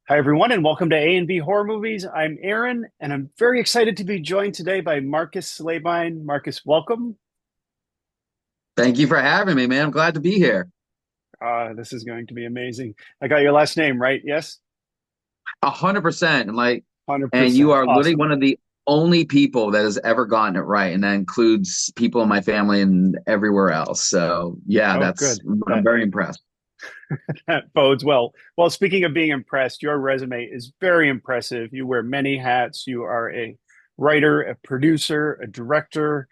Hi, everyone, and welcome to A and B Horror Movies. I'm Aaron, and I'm very excited to be joined today by Marcus Slabine. Marcus, welcome. Thank you for having me, man. I'm glad to be here. This is going to be amazing. I got your last name right? Yes? 100%. And you 100%. are literally Awesome. one of the only people that has ever gotten it right. And that includes people in my family and everywhere else. So yeah, Oh, that's, good. I'm That, very impressed. that bodes well. Well, speaking of being impressed, your resume is very impressive. You wear many hats. You are a writer, a producer, a director,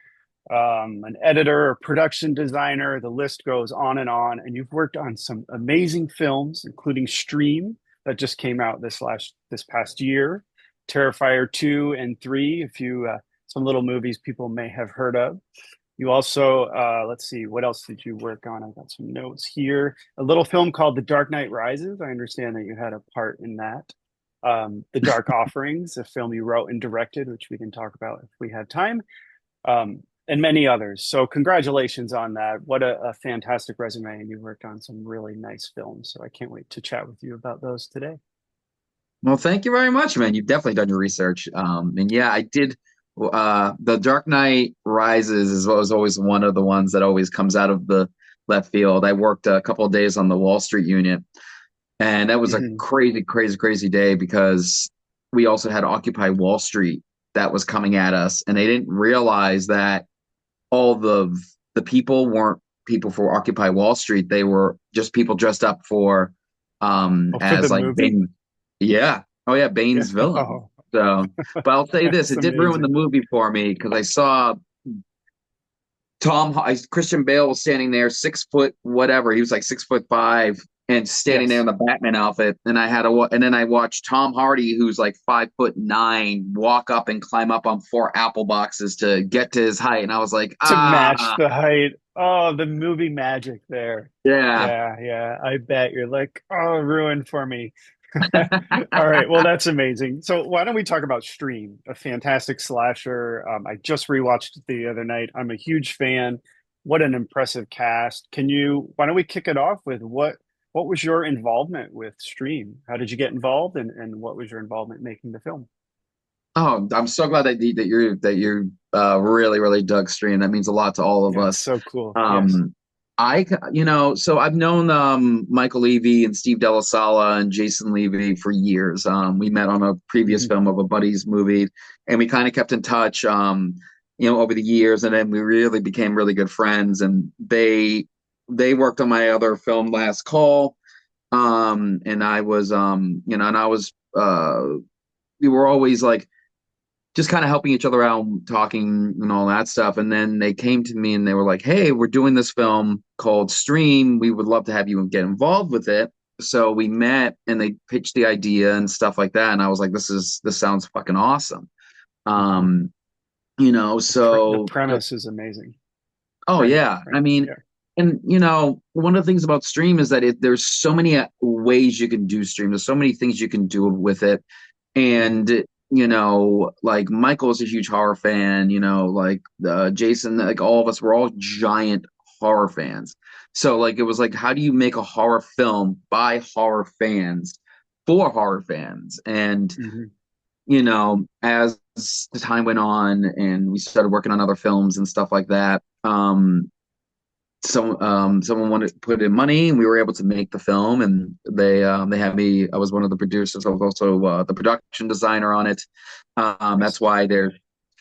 an editor, a production designer. The list goes on and on. And you've worked on some amazing films, including Stream that just came out this past year, Terrifier 2 and 3, a few some little movies people may have heard of. You also, let's see, what else did you work on? I've got some notes here. A little film called The Dark Knight Rises. I understand that you had a part in that. The Dark Offerings, a film you wrote and directed, which we can talk about if we have time, and many others. So congratulations on that. What a fantastic resume. And you worked on some really nice films. So I can't wait to chat with you about those today. Well, thank you very much, man. You've definitely done your research. And yeah, I did. The Dark Knight Rises is always one of the ones that always comes out of the left field. I worked a couple of days on the Wall Street unit. And that was a Mhm. crazy, crazy, crazy day because we also had Occupy Wall Street that was coming at us, and they didn't realize that all the people weren't people for Occupy Wall Street. They were just people dressed up for Oh, for the as like movie? Bane. Yeah. Oh yeah, Yeah. Bane's villain. Oh, So, but I'll say this, that's it did ruin the amazing. movie for me because I saw Christian Bale was standing there, 6 foot whatever. He was like 6'5" and standing there in Yes. the Batman outfit. And then I watched Tom Hardy, who's like 5'9", walk up and climb up on 4 apple boxes to get to his height. And I was like, To match ah, the height. Oh, the movie magic there. yeah. Yeah, yeah. I bet you're like, oh, ruined for me. All right. Well, that's amazing. So why don't we talk about Stream, a fantastic slasher? I just rewatched it the other night. I'm a huge fan. What an impressive cast. Why don't we kick it off with what was your involvement with Stream? How did you get involved and what was your involvement making the film? Oh, I'm so glad that you really really dug Stream. That means a lot to all of Yeah, it's us. so cool. Yes. Um, so I've known Michael Levy and Steve Delasala and Jason Levy for years. We met on a previous Mhm. film of a buddy's movie, and we kind of kept in touch. Over the years, and then we really became really good friends. And they worked on my other film, Last Call. And I was and I was we were always like just kind of helping each other out, talking and all that stuff. And then they came to me and they were like, "Hey, we're doing this film called Stream. We would love to have you get involved with it." So we met and they pitched the idea and stuff like that. And I was like, this sounds fucking awesome. Mhm. Um, The so premise is amazing. oh Right. yeah, I Right. mean, Yeah. and one of the things about Stream is that there's so many ways you can do Stream. There's so many things you can do with it. Mhm. And like Michael's a huge horror fan, like Jason, like all of us, we're all giant horror fans. So like it was like, how do you make a horror film by horror fans for horror fans? And Mhm. as the time went on and we started working on other films and stuff like that, someone wanted to put in money and we were able to make the film, and they had me. I was one of the producers. I was also the production designer on it. That's Nice. why there's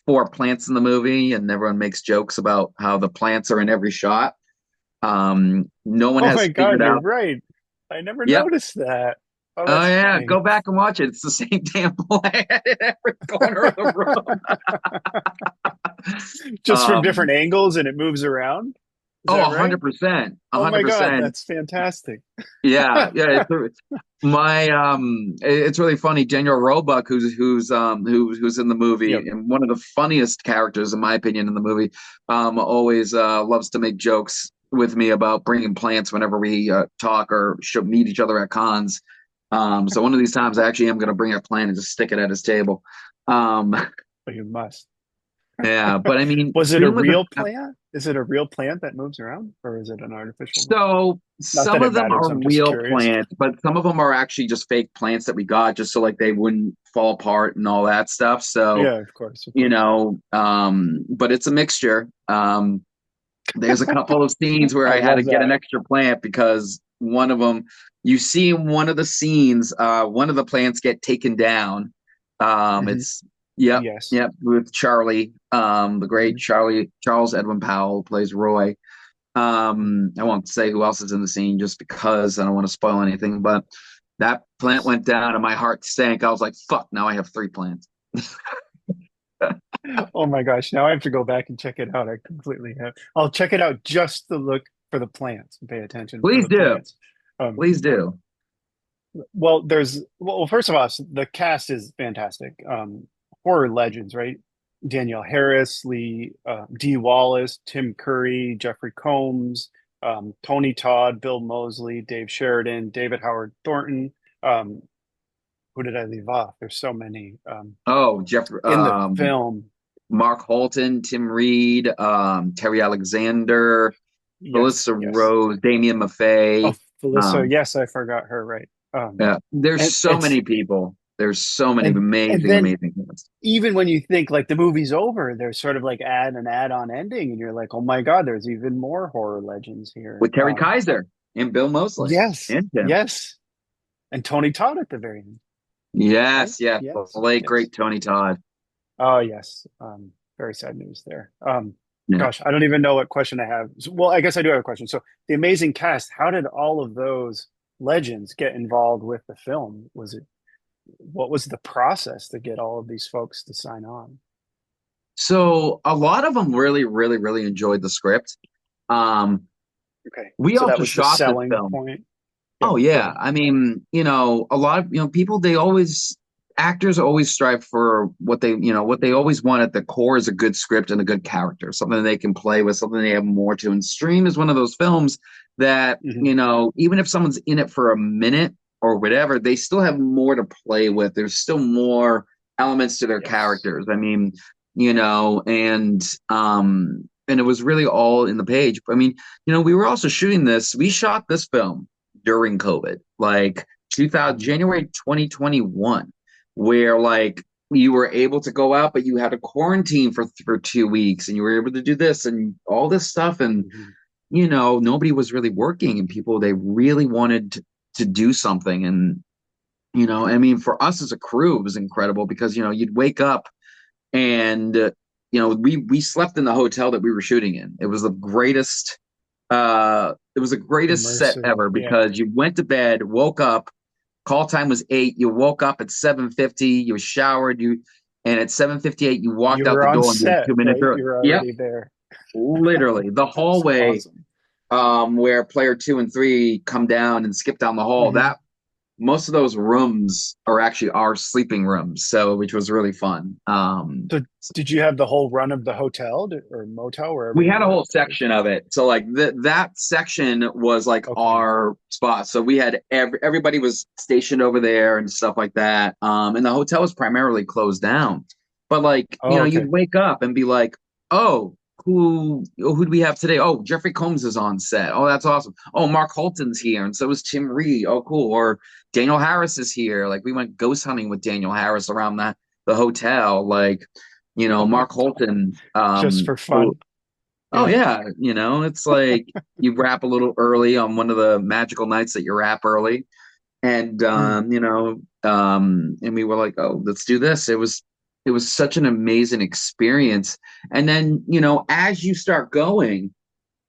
4 plants in the movie, and everyone makes jokes about how the plants are in every shot. No one Oh my has God, figured you're out. right. I never Yep. noticed that. Oh, Oh that's yeah, funny. go back and watch it. It's the same damn plant in every corner of the room. Just from Um, different angles and it moves around. Is oh, that a right? hundred percent, a Oh hundred my God, percent. that's fantastic. Yeah, yeah. It's really funny. Daniel Roebuck, who's in the movie, Yep. and one of the funniest characters, in my opinion, in the movie, always loves to make jokes with me about bringing plants whenever we talk or should meet each other at cons. So one of these times, I actually am going to bring a plant and just stick it at his table. Um, But you must. yeah, but I mean, Was it a Stream was real a plant? Is it a real plant that moves around, or is it an artificial one? So Not some that of it them matters. are I'm just real curious. plants, but some of them are actually just fake plants that we got just so like they wouldn't fall apart and all that stuff. So, Yeah, of course, of course. but it's a mixture. There's a couple of scenes where I I had to love get an that. extra plant because one of them, you see in one of the scenes, one of the plants get taken down. Hmm. It's yep, Yes. yep, with Charlie, the great Hmm. Charlie Charles Edwin Powell plays Roy. I won't say who else is in the scene just because I don't want to spoil anything, but that plant went down and my heart sank. I was like, fuck, now I have three plants. Oh my gosh! Now I have to go back and check it out. I completely have. I'll check it out just to look for the plants and pay attention for Please the do. plants. Um, Please do. well, first of all, the cast is fantastic. Horror legends, right? Danielle Harris, Lee, Dee Wallace, Tim Curry, Jeffrey Combs, Tony Todd, Bill Moseley, Dave Sheridan, David Howard Thornton. Um, who did I leave off? There's so many Oh, Jeff, in the film. Mark Holton, Tim Reed, Terry Alexander, Yes, Melissa yes. Rose, Damian Oh, Maffei. Felissa. Um, Yes, I forgot her. Right. yeah, there's And so many people. There's so many and amazing, then amazing things. even when you think like the movie's over, there's sort of like an add-on ending, and you're like, oh my God, there's even more horror legends here. With Terry Kaiser and Bill Mosley Yes, and Tim. yes, and Tony Todd at the very end, right? Yes, yes. The Yes, late, yes. great Tony Todd. Oh, yes. Very sad news there. Yeah. Gosh, I don't even know what question I have. Well, I guess I do have a question. So, the amazing cast, how did all of those legends get involved with the film? What was the process to get all of these folks to sign on? So a lot of them really, really, really enjoyed the script. Um, Okay. we So that also was the shot this selling film. point. Yep. Oh Go yeah. ahead. I mean, a lot of, people they always actors always strive for what they always want at the core is a good script and a good character, something they can play with, something they have more to. And Stream is one of those films that, Hmm. even if someone's in it for a minute or whatever, they still have more to play with. There's still more elements to their Yes. characters. I mean, and it was really all in the page. I mean, we were also shooting this. We shot this film during COVID, like 2000 Mhm. January 2021, where like you were able to go out, but you had to quarantine for 2 weeks, and you were able to do this and all this stuff, and Mhm. nobody was really working, and people they really wanted to do something, and I mean, for us as a crew, it was incredible because you'd wake up and we slept in the hotel that we were shooting in. It was the greatest set Immersive. ever Yeah. because you went to bed, woke up, call time was 8, you woke up at 7:50, you showered, and at 7:58 you walked You out were the on door and you were set, 2 minutes right? early. You were Yep, already there. literally the That's hallway, awesome. where player 2 and 3 come down and skip down the hall. Hmm. That most of those rooms are actually our sleeping rooms, so which was really fun. So, did you have the whole run of the hotel or motel wherever We you had a were whole placed? section of it. So like that section was like Okay. our spot. So we had everybody was stationed over there and stuff like that. And the hotel was primarily closed down. But like, Oh, okay. you'd wake up and be like, "Oh, who do we have today? Oh, Jeffrey Combs is on set. Oh, that's awesome. Oh, Mark Holton's here, and so is Tim Reed. Oh, cool. Or Daniel Harris is here. Like we went ghost hunting with Daniel Harris around the hotel. Like, Mark Holton, Just for who fun. oh Yeah. yeah, it's like you wrap a little early on one of the magical nights that you wrap early, and Mm. and we were like, oh, let's do this. It was such an amazing experience, and then as you start going,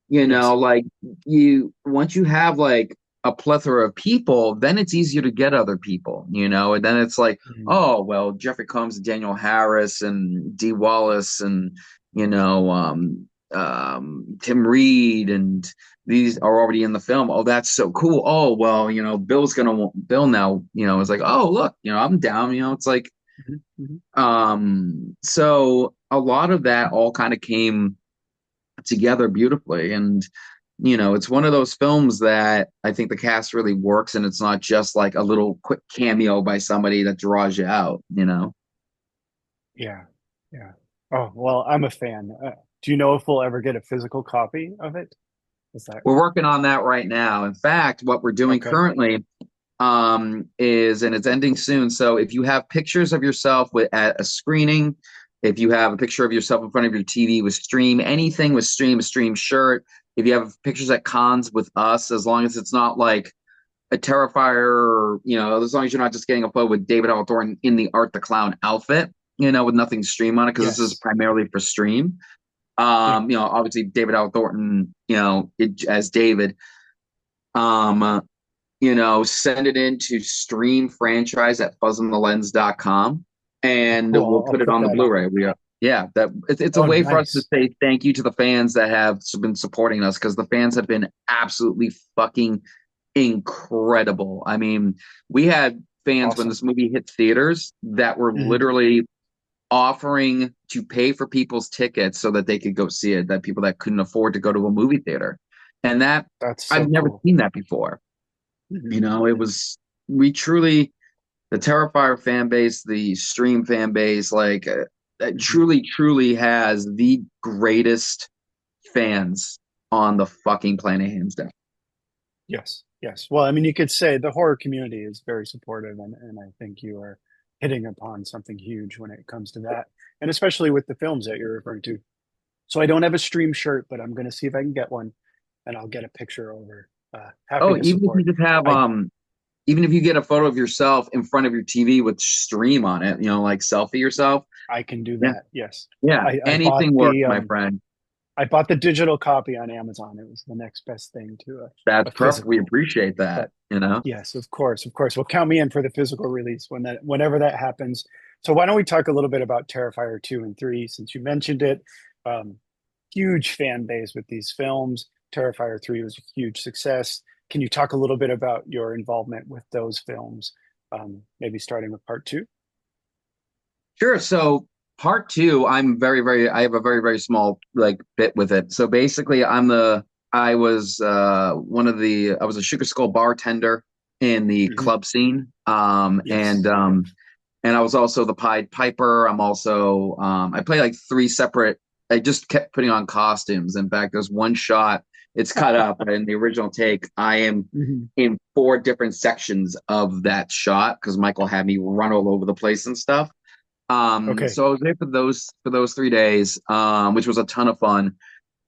Yes. like you once you have like a plethora of people, then it's easier to get other people, and then it's like, Mhm. oh well, Jeffrey Combs and Daniel Harris and Dee Wallace and Tim Reed and these are already in the film. Oh, that's so cool. Oh well, Bill now, is like, oh look, I'm down. It's like Mhm. Mhm. so a lot of that all kind of came together beautifully. And, it's one of those films that I think the cast really works, and it's not just like a little quick cameo by somebody that draws you out. Yeah. Yeah. Oh, well, I'm a fan. Do you know if we'll ever get a physical copy of it? Is that We're working on that right now. In fact, what we're doing okay? currently is, and it's ending soon. So if you have pictures of yourself at a screening, if you have a picture of yourself in front of your TV with Stream, anything with Stream, a Stream shirt, if you have pictures at cons with us, as long as it's not like a Terrifier, or, as long as you're not just getting a photo with David Hall Thornton in the Art the Clown outfit, with nothing Stream on it, because this is Yes. primarily for Stream. Yeah. Obviously David Hall Thornton, as David. Um, send it into streamfranchise at fuzzonthelens.com, and Cool. we'll I'll put it put on the that on. Blu-ray. Yeah, that it's a Oh, way for us to nice. say thank you to the fans that have been supporting us, because the fans have been absolutely fucking incredible. I mean, we had fans when Awesome. this movie hit theaters that were Mhm. literally offering to pay for people's tickets so that they could go see it, that people that couldn't afford to go to a movie theater. And that, That's I've so never cool. seen that before. Mhm. It was, we truly, the Terrifier fan base, the Stream fan base, like, Mhm. truly, truly has the greatest fans on the fucking planet, hands down. Yes. Yes. Well, I mean, you could say the horror community is very supportive, and I think you are hitting upon something huge when it comes to that, and especially with the films that you're referring to. So I don't have a stream shirt, but I'm going to see if I can get one, and I'll get a picture over. Happy Oh, to even if you support. just have, I even if you get a photo of yourself in front of your TV with Stream on it, like selfie yourself. I can do Yeah, that. Yes. yeah, I bought anything works, the my friend. digital copy on Amazon. It was the next best thing to That's a perfect. We physical. appreciate that. But yes, of course, of course. Well, count me in for the physical release whenever that happens. So why don't we talk a little bit about Terrifier 2 and 3 since you mentioned it. Um, Huge fan base with these films. Terrifier 3 was a huge success. Can you talk a little bit about your involvement with those films? Maybe starting with part 2? Sure. So part two, I have a very, very small like bit with it. So basically, I was I was a Sugar Skull bartender in the Hmm. club scene. Yes. And I was also the Pied Piper. I'm also, I play like three separate, I just kept putting on costumes. In fact, there's one shot, it's cut up, but in the original take, I am Hmm. in four different sections of that shot because Michael had me run all over the place and stuff. Okay. So I was there for those 3 days, which was a ton of fun.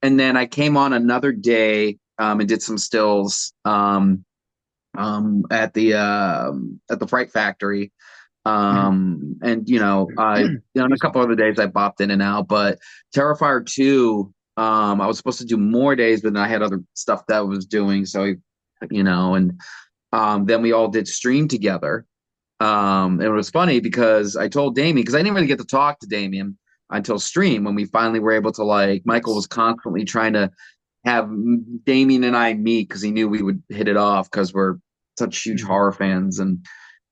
And then I came on another day, and did some stills, at the Fright Factory. Mhm. And on a Excuse me. couple other days I bopped in and out, but Terrifier 2, I was supposed to do more days, but then I had other stuff that I was doing. So, and then we all did stream together. It was funny because I told Damien, because I didn't really get to talk to Damien until stream when we finally were able to, like, Michael was Yes. constantly trying to have Damien and I meet because he knew we would hit it off because we're such huge Mhm. horror fans. And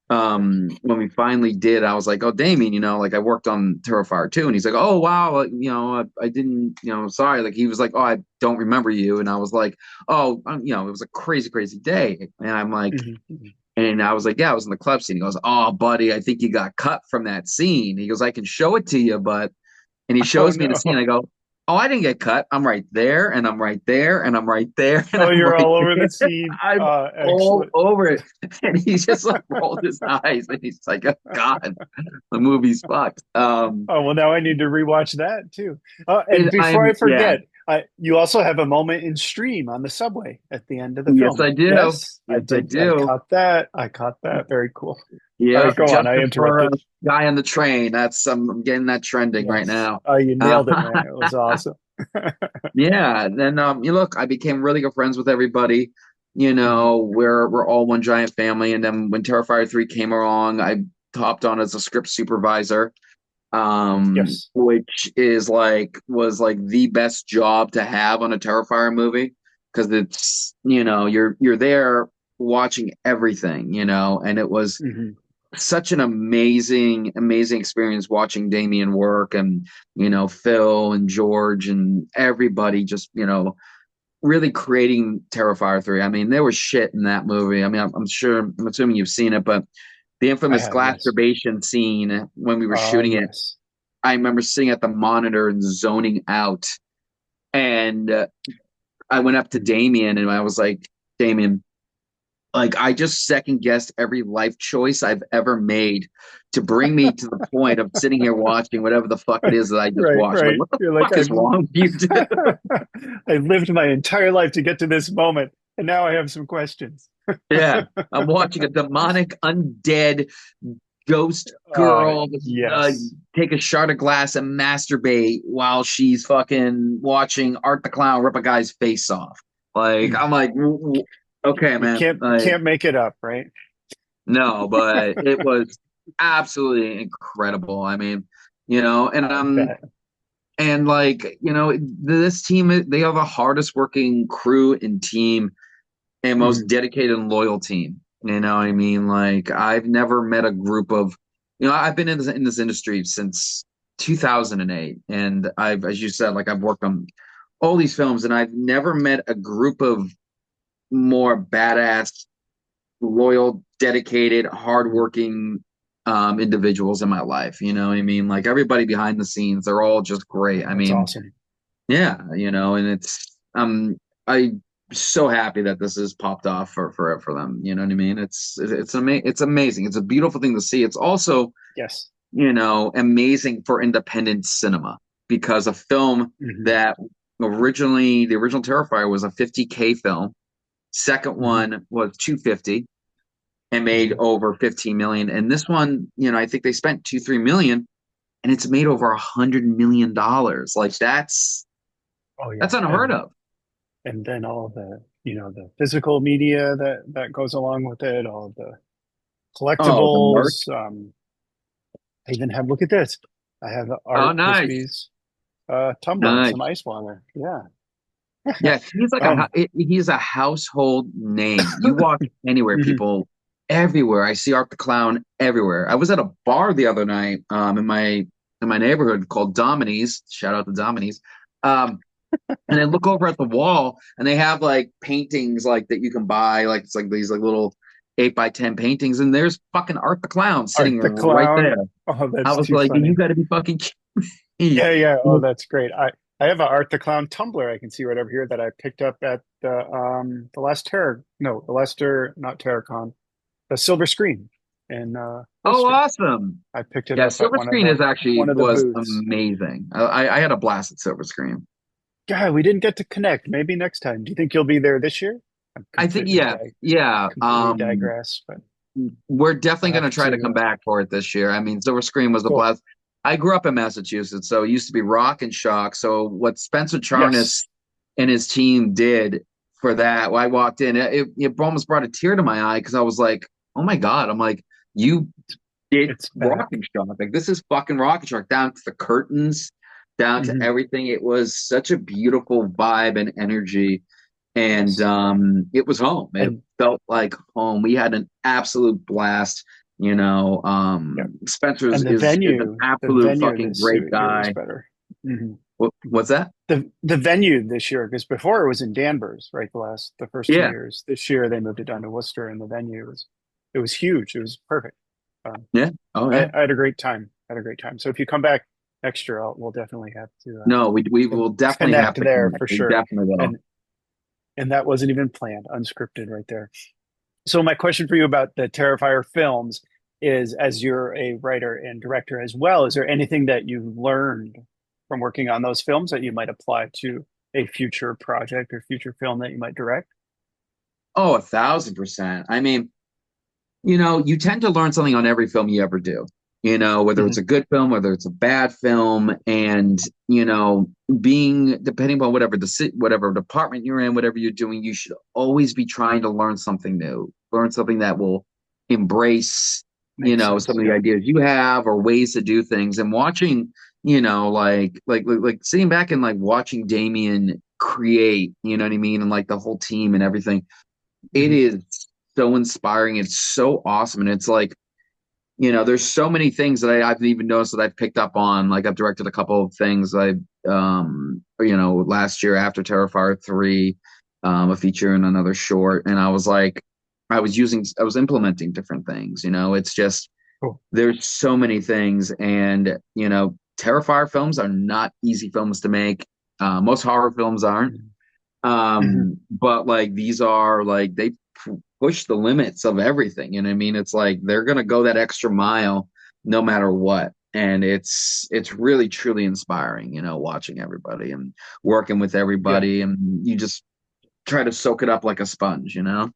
when we finally did, I was like, oh, Damien, like I worked on Terrifier 2. And he's like, oh, wow, I didn't, sorry. Like, he was like, oh, I don't remember you. And I was like, oh, it was a crazy, crazy day. And I'm like, Mhm. Mhm. and I was like, yeah, I was in the club scene. He goes, oh, buddy, I think you got cut from that scene. He goes, I can show it to you, but, and he Oh shows me the scene. no. I go, oh, I didn't get cut. I'm right there, and I'm right there, and I'm right there, and Oh, I'm you're right all over the there. scene. I'm all Excellent. over it. And he just like rolled his eyes, and he's like, oh, God, the movie's fucked. Oh well, now I need to rewatch that too. And before I Yeah, forget, you also have a moment in Stream on the subway at the end of the yes, film. I do. Yes, I Yes, I did. I do. caught that. I caught that. Very cool. All Yeah, right, go on. I justice for a interrupted. guy on the train. That's I'm getting that trending right Yes. now. Oh, you Uh, nailed it, man. It was awesome. Yeah, and then you look, I became really good friends with everybody. Mhm. We're all one giant family. And then when Terrifier 3 came along, I hopped on as a script supervisor, Yes. which is like was like the best job to have on a Terrifier movie because it's you're there watching everything, and it was Hmm. such an amazing, amazing experience watching Damien work, and Phil and George and everybody just really creating Terrifier 3. I mean, there was shit in that movie. I mean, I'm assuming you've seen it, but the I infamous have, yes. glasturbation scene when we were Oh, shooting it, yes. I remember sitting at the monitor and zoning out And I went up to Damien and I was like, Damien, like I just second guessed every life choice I've ever made to bring me to the point of sitting here watching whatever the fuck it is that I just Right, watched. I'm like, right. what the You're like, fuck is wrong with you, dude? I lived my entire life to get to this moment, and now I have some questions. Yeah, I'm watching a demonic, undead ghost girl Yes. take a shot of glass and masturbate while she's fucking watching Art the Clown rip a guy's face off. Like, I'm like, okay, You man. can't make it up, right? No, but it was absolutely incredible. I mean, and I bet. and like, this team, they are the hardest working crew and team and most Mhm. dedicated and loyal team. You know what I mean? Like I've never met a group of, I've been in this industry since 2008, and I've, as you said, like I've worked on all these films, and I've never met a group of more badass, loyal, dedicated, hardworking individuals in my life. You know what I mean? Like everybody behind the scenes, they're all just great. I That's mean, awesome. yeah, and it's I so happy that this has popped off for them. You know what I mean? It's amazing. It's a beautiful thing to see. It's also, Yes. amazing for independent cinema because a film Hmm. that the original Terrifier was a 50K film. Second Hmm. one was 250 and made Hmm. over 15 million. And this one, I think they spent 2-3 million and it's made over $100 million. Like Oh that's yeah, unheard of. and then all the the physical media that goes along with it, all the Oh, the merch. collectibles. I even have, look at this. I have Oh, Art nice. Crispy's tumbler, some Nice. ice water. Yeah. Yeah, Um, he's a household name. You walk anywhere, mhm. people everywhere. I see Art the Clown everywhere. I was at a bar the other night, in my neighborhood called Domini's. Shout out to Domini's. And I look over at the wall and they have like paintings like that you can buy, like it's like these like little 8x10 paintings, and there's fucking Art the Clown Art sitting the right there. Clown. Oh, I that's was too like, you funny. gotta be fucking kidding Yeah, yeah. Oh, me. that's great. I have a Art the Clown tumbler I can see right over here that I picked up at the last Terror, no, the Leicester, not TerraCon, the Silver Screen in Oh, Worcester. awesome. I picked it Yeah, up at Silver Screen is one actually of the was booths. amazing. I had a blast at Silver Screen. God, we didn't get to connect. Maybe next time. Do you think you'll be there this year? I'm I think yeah, yeah. completely digress, but We're definitely I'll going have to try to come to. back for it this year. I mean, Silver Screen was a Cool. blast. I grew up in Massachusetts, so it used to be Rock and Shock. So what Spencer Yes. Charnas and his team did for that, when I walked in, it almost brought a tear to my eye because I was like, oh my God. I'm like, you did It's Rock back. and Shock. Like this is fucking Rock and Shock, down to the curtains, down to Hmm. everything. It was such a beautiful vibe and energy, and Yes. it was home. It And felt like home. We had an absolute blast. yeah. Spencer And is an the absolute venue fucking this great year was guy. better. Hmm. What's that? The venue this year, because before it was in Danvers, right? The first two Yeah, years. This year they moved it down to Worcester, and the venue was it was huge. It was perfect. Um, yeah, oh yeah. I had a great time. I had a great time. So if you come back next year, we'll definitely have No, we to will definitely have connect to there connect. for We sure. definitely will. And that wasn't even planned, unscripted right there. So my question for you about the Terrifier films is, as you're a writer and director as well, is there anything that you learned from working on those films that you might apply to a future project or future film that you might direct? Oh, 1,000%. I mean, you tend to learn something on every film you ever do, whether it's Hmm. a good film, whether it's a bad film. And, depending on whatever department you're in, whatever you're doing, you should always be trying to learn something new, learn something that will embrace, Makes some sense. of the Yep. ideas you have or ways to do things. And watching, like sitting back and like watching Damien create, you know what I mean? And like the whole team and everything, it Hmm. is so inspiring. It's so awesome. And it's like, there's so many things that I've even noticed that I've picked up on. Like I've directed a couple of things last year after Terrifier 3, a feature and another short. And I was like, I was implementing different things, it's just, Cool. there's so many things. And, Terrifier films are not easy films to make. Most horror films aren't. Mm-hmm. But like these are like they push the limits of everything. And I mean, it's like they're gonna go that extra mile no matter what. And it's really truly inspiring, watching everybody and working with Yeah. everybody, and you just try to soak it up like a sponge. Yeah.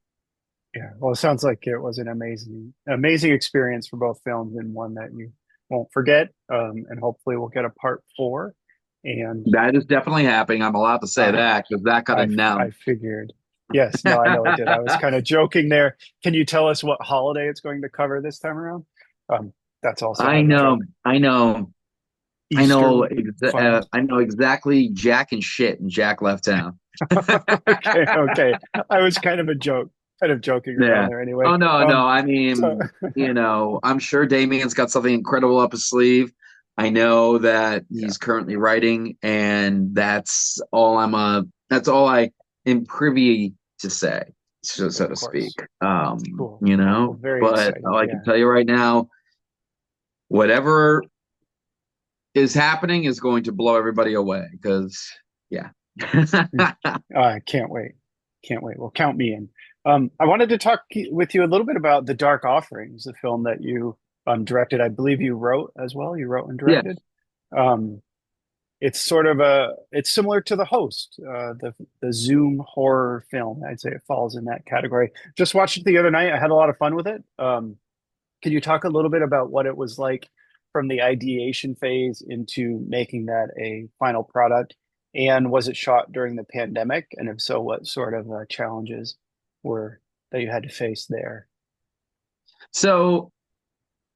Well, it sounds like it was an amazing experience for both films and one that you won't forget. And hopefully we'll get a part four. And That is definitely happening. I'm allowed to say uh, that because that got I announced. figured. Yes, no, I know it did. I was kind of joking there. Can you tell us what holiday it's going to cover this time around? Um, that's also I how the know, joke I know, Easter will be fun. I know exactly Jack and shit, and Jack left town. Okay, okay. I was kind of joking around Yeah. there anyway. Oh no, no. I So mean, I'm sure Damien's got something incredible up his sleeve. I know that yeah, he's currently writing, and that's all I am privy to say, so of to speak. course. Cool. Well, very But all exciting. I can Yeah. tell you right now, whatever is happening is going to blow everybody away because yeah. Mm. I can't wait. Can't wait. Well, count me in. I wanted to talk with you a little bit about The Dark Offerings, the film that you directed. I believe you wrote as well. You wrote and directed. Yes. Um, it's sort of it's similar to The Host, the Zoom horror film. I'd say it falls in that category. Just watched it the other night. I had a lot of fun with it. Can you talk a little bit about what it was like from the ideation phase into making that a final product? And was it shot during the pandemic? And if so, what sort of challenges were that you had to face there? So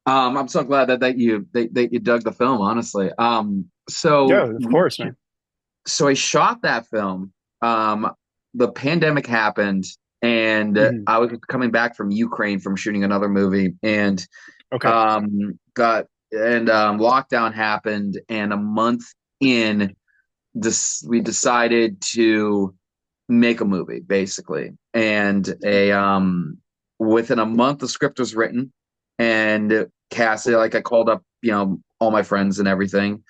I'm so glad that you dug the film, honestly. Yeah, of course, man. So I shot that film. Um, the pandemic happened, and Hmm. I was coming back from Ukraine from shooting another movie, and Okay. got and lockdown happened, and a month in, we decided to make a movie, basically, and a within a month the script was written and casted. Like I called up, all my friends and everything.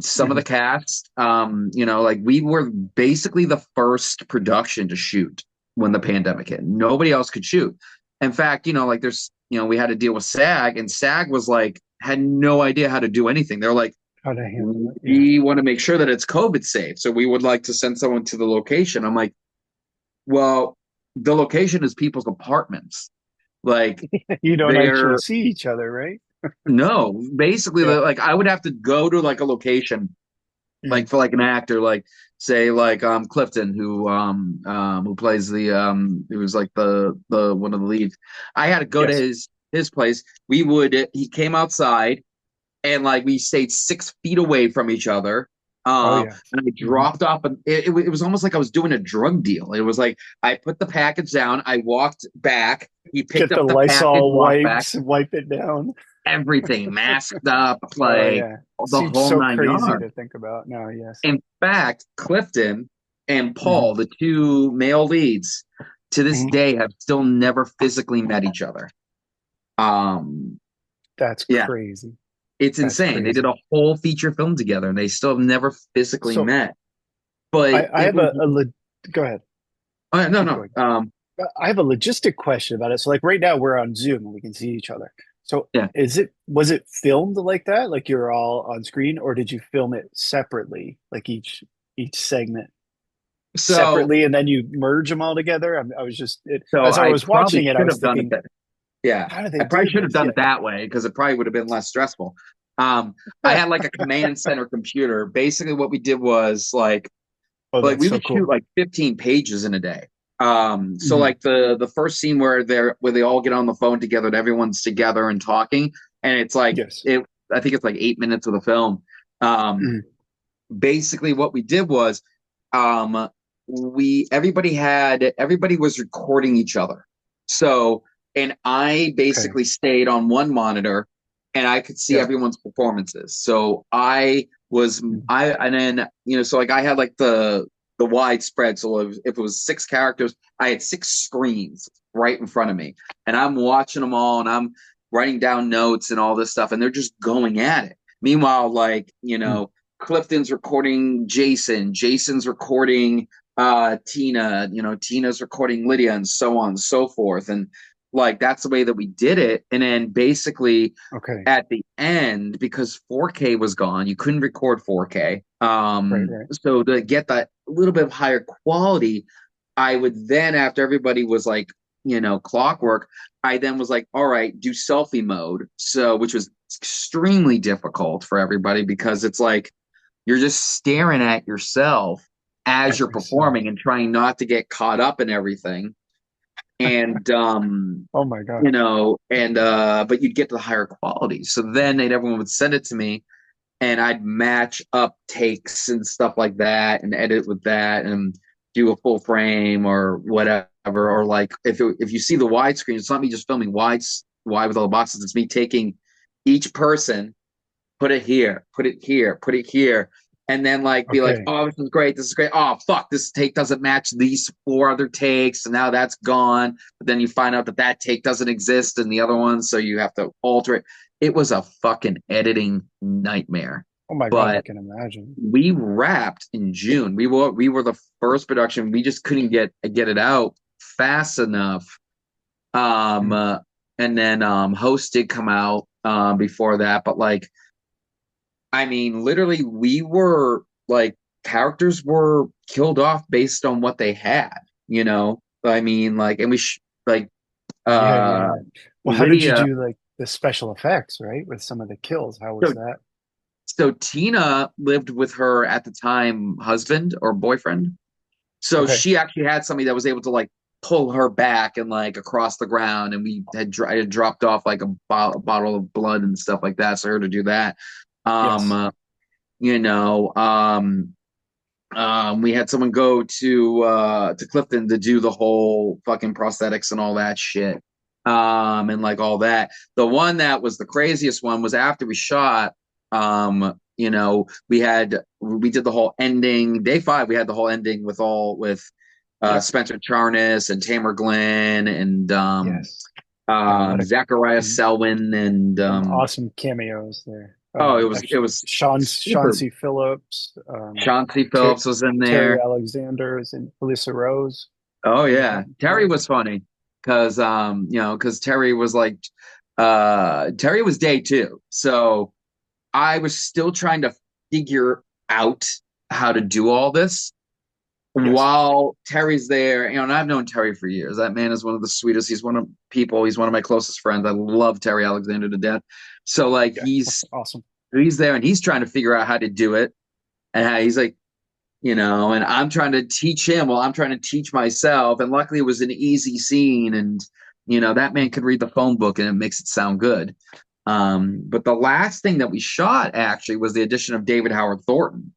Some of the Hmm. cast, like we were basically the first production to shoot when the pandemic hit. Nobody else could shoot. In fact, like we had to deal with SAG, and SAG was like had no idea how to do anything. They're like, How to handle it? Yeah. we want to make sure that it's COVID safe, so we would like to send someone to the location. I'm like, well, the location is people's apartments. Like You don't actually they're see each other, right? no, basically Yeah. like I would have to go to like a location, like Mhm. for like an actor, like say like Clifton, who plays who was like the one of the leads. I had to go to Yes. his place. He came outside, and like we stayed 6 feet away from each other. Oh, yeah. And I Hmm. dropped off, and it was almost like I was doing a drug deal. It was like I put the package down, I walked back, he picked Get the up the package, Lysol walked back, wipes, wipe it down. everything masked up, Oh, like yeah. the Seems whole so nine crazy yards. to think about now. Yes. In fact, Clifton and Hmm. Paul, the two male leads, to this Hmm. day have still never physically met each other. Um, That's yeah, crazy. it's That's insane. They did crazy. a whole feature film together, and they still have never physically So met. But I it have was go ahead. no, Keep no. going. I have a logistic question about it. So like right now we're on Zoom and we can see each other. So Yeah. was it filmed like that? Like you're all on screen, or did you film it separately, like each segment So separately and then you merge them all together? I was just so as I I was probably watching it, I should was have done it thinking, that. Yeah, how do they I probably do should have this? done Yeah. it that way because it probably would have been less stressful. I had like a command center computer. Basically, what we did was Oh, like that's we so would shoot cool. like 15 pages in a day. So Hmm. like the first scene where they all get on the phone together and everyone's together and talking, and it's like Yes. it. I think it's like 8 minutes of the film. Um, Mhm. Basically, what we did was um, everybody was recording each other. So, and I Okay. basically stayed on one monitor, and I could see Yeah. everyone's performances. So Mhm. and then so like I had like the widespread. So if it was 6 characters, I had 6 screens right in front of me, and I'm watching them all, and I'm writing down notes and all this stuff, and they're just going at it. Meanwhile, like Mhm. Clifton's recording Jason, Jason's recording Tina, Tina's recording Lydia, and so on and so forth. And like that's the way that we did it. And then basically Okay. at the end, because 4K was gone, you couldn't record 4K. Right, right. So to get that little bit of higher quality, I would then, after everybody was like, clockwork, I then was like, all right, do selfie mode. So, which was extremely difficult for everybody because it's like you're just staring at yourself as At you're yourself. performing and trying not to get caught up in everything. And Oh my gosh. but you'd get to the higher quality. So then everyone would send it to me and I'd match up takes and stuff like that and edit with that and do a full frame or whatever. Or like if you see the widescreen, it's not me just filming wide with all the boxes. It's me taking each person, put it here, put it here, put it here, and then like be like, Okay. oh, this is great, this is great. Oh fuck, this take doesn't match these four other takes, and now that's gone. But then you find out that that take doesn't exist in the other one, so you have to alter it. It was a fucking editing nightmare. Oh my gosh, I But can imagine. we wrapped in June. We were the first production. We just couldn't get it out fast enough. Um, Mm. uh, and then Host did come out before that, but like I mean, literally, we were like characters were killed off based on what they had. I mean, like, and like Yeah, yeah, uh yeah. Well, how did you Lydia. do like the special effects, right? With some of the kills. How was So that? so Tina lived with her at the time husband or boyfriend. So Okay. she actually had somebody that was able to like pull her back and like across the ground, and I had dropped off like a bottle of blood and stuff like that, so her to do that. Um, Yes. uh, you know, we had someone go to Clifton to do the whole fucking prosthetics and all that shit. And like all that. The one that was the craziest one was after we shot, we did the whole ending. Day 5, we had the whole ending with Yep. Spencer Charnas and Tamer Glenn and Yes. Yeah. What a Zachariah some, Selwyn and some awesome cameos there. oh, it Actually, was Sean super. C. Phillips, Chauncey Ter- Phillips was in Terry there. Alexander, and Felissa Rose. Oh yeah, Yeah. Terry was funny because because Terry was like Terry was day 2, so I was still trying to figure out how to do all this Yes. while Terry's there. And I've known Terry for years. That man is one of the sweetest. He's one of my closest friends. I love Terry Alexander to death. So like Yeah. That's awesome. he's there and he's trying to figure out how to do it, and how he's like, and I'm trying to teach him while I'm trying to teach myself. And luckily, it was an easy scene, and that man could read the phone book, and it makes it sound good. But the last thing that we shot actually was the addition of David Howard Thornton,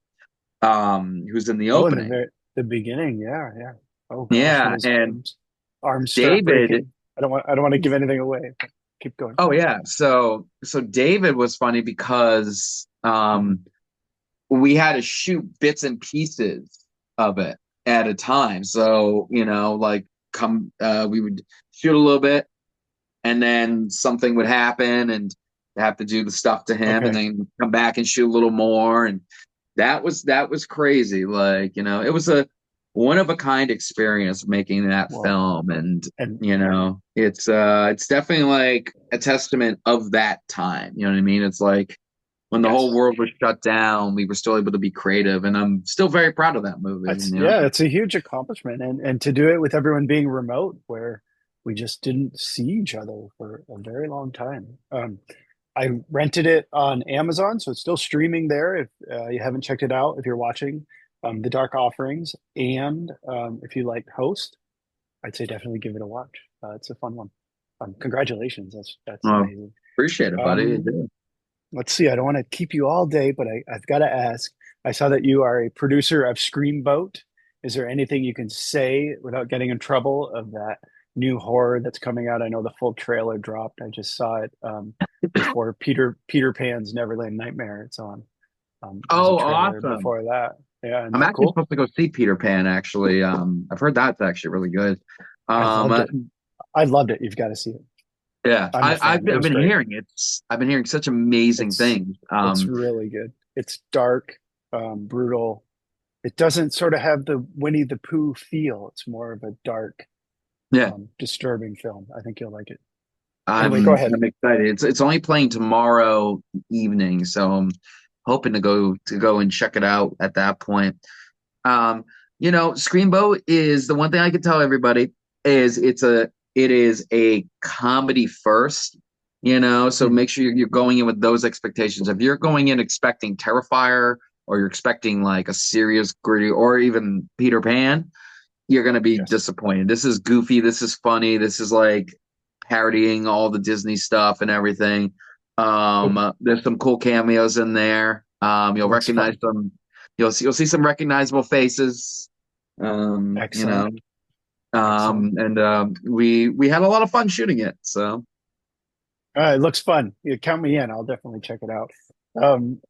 who's in the Oh, in opening. the beginning. Yeah. Yeah. Oh gosh, with Yeah, his and arms start David. breaking. I don't want to give anything away. But keep going. Oh yeah, so David was funny because we had to shoot bits and pieces of it at a time. So, like we would shoot a little bit and then something would happen and have to do the stuff to him and Okay. then come back and shoot a little more. And that was crazy. Like, it was a one of a kind experience making that Well, film. And, and it's definitely like a testament of that time. You know what I mean? It's like, when the whole yes. world was shut down, we were still able to be creative, and I'm still very proud of that movie. It's yeah, it's a huge accomplishment, and to do it with everyone being remote, where we just didn't see each other for a very long time. I rented it on Amazon, so it's still streaming there. If you haven't checked it out, if you're watching The Dark Offerings, and if you like Host, I'd say definitely give it a watch. It's a fun one. Congratulations, that's Oh, amazing. appreciate it, buddy. Um, let's see. I don't want to keep you all day, but I've got to ask. I saw that you are a producer of Screamboat. Is there anything you can say without getting in trouble of that new horror that's coming out? I know the full trailer dropped. I just saw it before Peter Pan's Neverland Nightmare. It's on. There's a Oh, trailer awesome. before that. Yeah, isn't I'm that actually cool? supposed to go see Peter Pan, actually. I've heard that's actually really good. I Um, loved uh, it. I loved it. You've got to see it. yeah, I'm a I've fan. It I've was been great. hearing such amazing It's things. it's really good. It's dark. brutal. It doesn't sort of have the Winnie the Pooh feel. It's more of a dark, Yeah, disturbing film. I think you'll like it. Anyway, go I'm ahead. I'm excited. It's only playing tomorrow evening, so I'm hoping to go and check it out at that point. Um, Screamboat is the one thing I can tell everybody is it is a comedy first, so Mhm. make sure you're going in with those expectations. If you're going in expecting Terrifier or you're expecting like a serious gritty or even Peter Pan, you're going to be Yes. disappointed. This is goofy. This is funny. This is like parodying all the Disney stuff and everything. Cool. There's some cool cameos in there. You'll Looks recognize fun. some. You'll see some recognizable faces. Um, you know, Excellent. Excellent. and we had a lot of fun shooting it. So It looks fun. You count me in. I'll definitely check it out.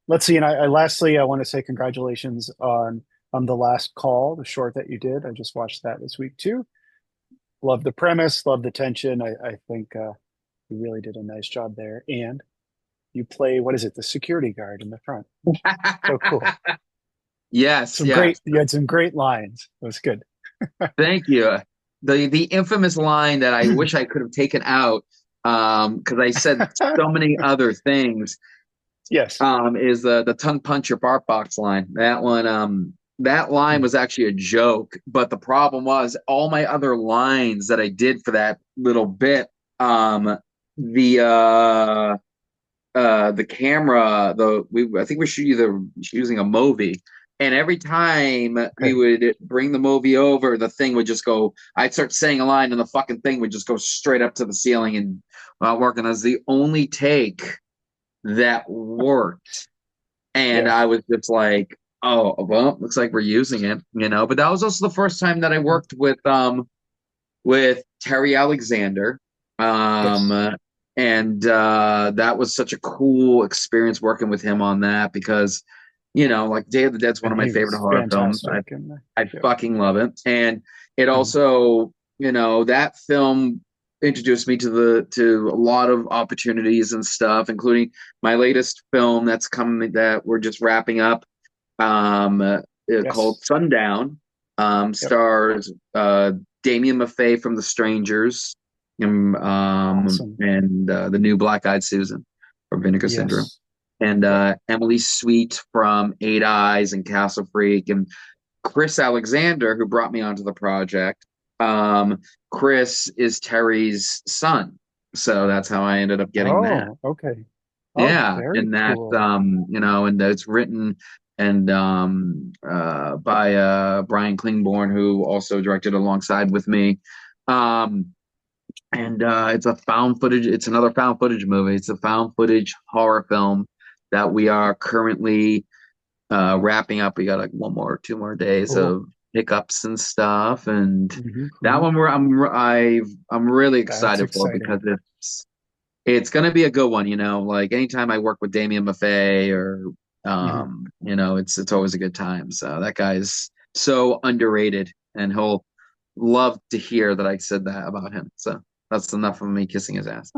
Let's see. And lastly, I want to say congratulations on the last call, the short that you did. I just watched that this week too. Love the premise. Love the tension. I think you really did a nice job there. And you play, what is it? The security guard in the front. So cool. yes, Some yes. great. You had some great lines. It was good. Thank you. The infamous line that I wish I could have taken out because I said so many other things Yes. is the tongue puncher bark box line. That line was actually a joke, but the problem was all my other lines that I did for that little bit, the the camera, I think we're using a movie, and every time we Okay. would bring the movie over, the thing would just go. I'd start saying a line, and the fucking thing would just go straight up to the ceiling and working. As the only take that worked. And Yeah. I was just like, oh, well, looks like we're using it. But that was also the first time that I worked with Terry Alexander. Yes. Um and that was such a cool experience working with him on that because like Day of the Dead's one And of my he favorite was horror films. I fantastic. And I yeah. fucking love it. And it Mhm. also, that film introduced me to a lot of opportunities and stuff, including my latest film that's coming that we're just wrapping up, um, uh, called Yes. Sundown. Yep. Stars Damien Maffei from The Strangers, Awesome. and the new Black Eyed Susan from Vinegar Syndrome, Yes. and Yep. Emily Sweet from Eight Eyes and Castle Freak, and Chris Alexander, who brought me onto the project. Um, Chris is Terry's son, so that's how I ended up getting that. Oh, okay. Oh, Yeah, very and that's cool. and it's written and by Brian Klingborn, who also directed alongside with me. Um, and it's a found footage. It's another found footage movie. It's a found footage horror film that we are currently wrapping up. We got like one more, 2 more days Cool. of pickups and stuff, and that Hmm. one I'm really That's excited for exciting. because it's gonna be a good one. Like anytime I work with Damien Maffei or Hmm. it's always a good time. So that guy's so underrated, and he'll love to hear that I said that about him. So that's enough of me kissing his ass.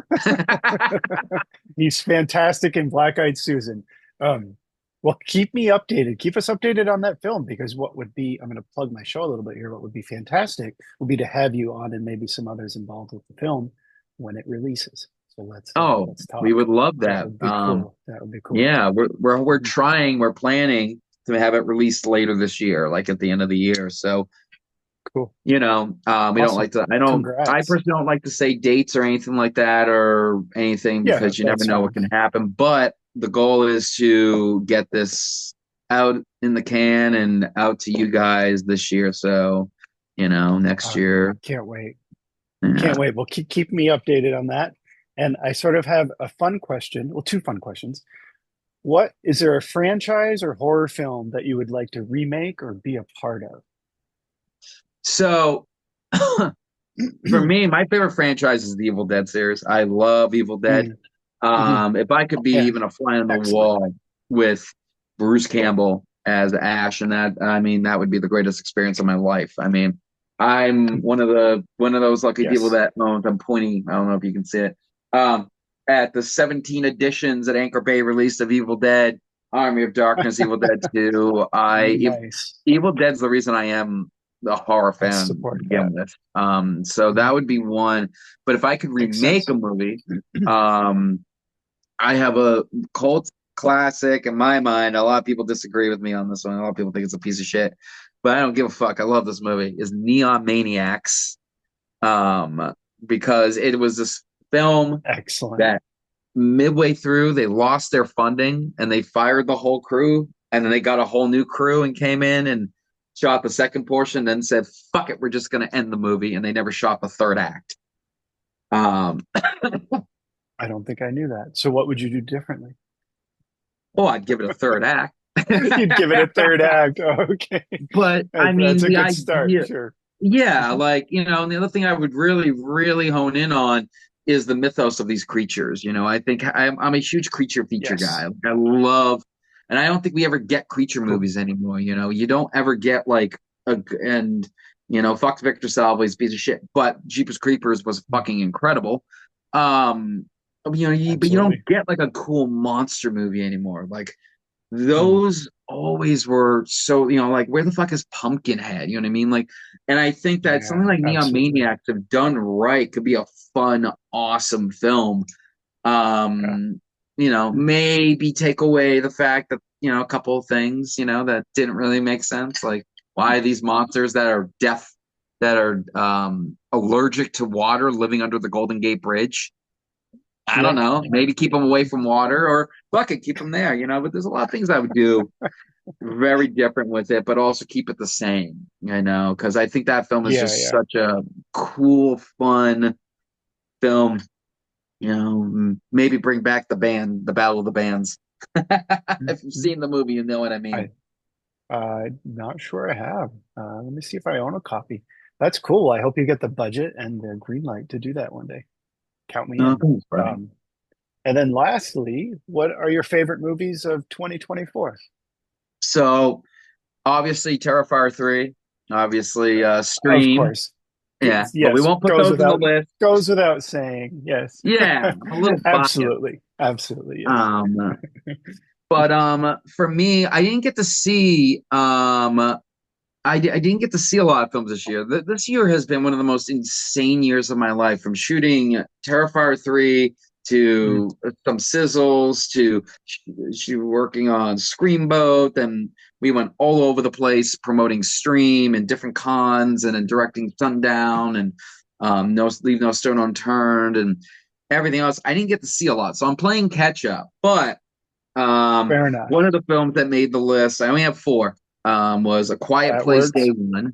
He's fantastic in Black Eyed Susan. Um, well, keep me updated. Keep us updated on that film because what would be, I'm going to plug my show a little bit here. What would be fantastic would be to have you on and maybe some others involved with the film when it releases. So Oh, let's we talk. would love That that. would be cool. That would be cool. Yeah, we're Mhm. trying, we're planning to have it released later this year, like at the end of the year. So, Cool. we don't like Awesome. to, I Congrats. personally don't like to say dates or anything like that or anything Yeah, because you never that's know what fine. can happen. But the goal is to get this out in the can and out to you guys this year. So, next year. Can't wait. Yeah. Can't wait. Well, keep me updated on that. And I sort of have a fun question. Well, two fun questions. What is there a franchise or horror film that you would like to remake or be a part of? So, for me, my favorite franchise is the Evil Dead series. I love Evil Dead. Mm, mhm. If I could be Yeah, even a fly on the excellent. wall with Bruce Campbell as Ash, and that would be the greatest experience of my life. I mean, I'm one of those lucky people Yes. that I'm pointing. I don't know if you can see it. Um, at the 17 editions that Anchor Bay released of Evil Dead, Army of Darkness, Evil Dead 2. Nice. Evil Dead's the reason I am a horror I fan to support begin that. with. So Mhm. that would be one. But if I could Makes remake a sense. movie, um, I have a cult classic in my mind. A lot of people disagree with me on this one. A lot of people think it's a piece of shit, but I don't give a fuck. I love this movie. Is Neon Maniacs, um, because it was this film Excellent. that midway through they lost their funding and they fired the whole crew, and then they got a whole new crew and came in and shot the second portion, then said, "Fuck it, we're just going to end the movie," and they never shot the third act. Um, I don't think I knew that. So what would you do differently? well, I'd give it a third act. You'd give it a third act. Okay. But I That's mean, a the good start. idea, Sure. yeah, like, and the other thing I would really, really hone in on is the mythos of these creatures. I think I'm a huge creature feature guy. Yes. Like, I love, and I don't think we ever get creature Cool. movies anymore. You don't ever get like and fuck Victor Salva's piece of shit, but Jeepers Creepers was fucking incredible. Um, but you don't Absolutely. get like a cool monster movie anymore. Like Mm. those always were so, like where the fuck is Pumpkinhead? You know what I mean? Like, and I think that something Yeah, like Neon absolutely. Maniacs, if done right, could be a fun, awesome film. Yeah. Um, maybe take away the fact that, a couple of things, that didn't really make sense. Like why these monsters that are deaf, that are allergic to water living under the Golden Gate Bridge. I don't Yeah. know. Maybe keep them away from water or fuck it, keep them there, but there's a lot of things I would do very different with it, but also keep it the same, because I think that film is Yeah. just Yeah. such a cool, fun film. Maybe bring back the band, the Battle of the Bands. If you've Mhm. seen the movie, you know what I I mean. not sure I have. Let me see if I own a copy. That's cool. I hope you get the budget and the green light to do that one day. Count me No, in. thanks, buddy. Um, and then lastly, what are your favorite movies of 2024? So obviously Terrifier 3, obviously Of Scream. course. Yeah, but we Yes, won't put those in the list. goes without saying. Yes. Yeah, a little biased. Absolutely. Absolutely, yes. Um, but for me, I didn't get to see I didn't get to see a lot of films this year. This year has been one of the most insane years of my life, from shooting Terrifier 3 Mm. to some sizzles to working on Screamboat. And we went all over the place promoting Stream and different cons and then directing Sundown and no Leave No Stone Unturned and everything else. I didn't get to see a lot. So I'm playing catch up. But Fair enough. one of the films that made the list, I only have four, was A Quiet That Place Day works. One.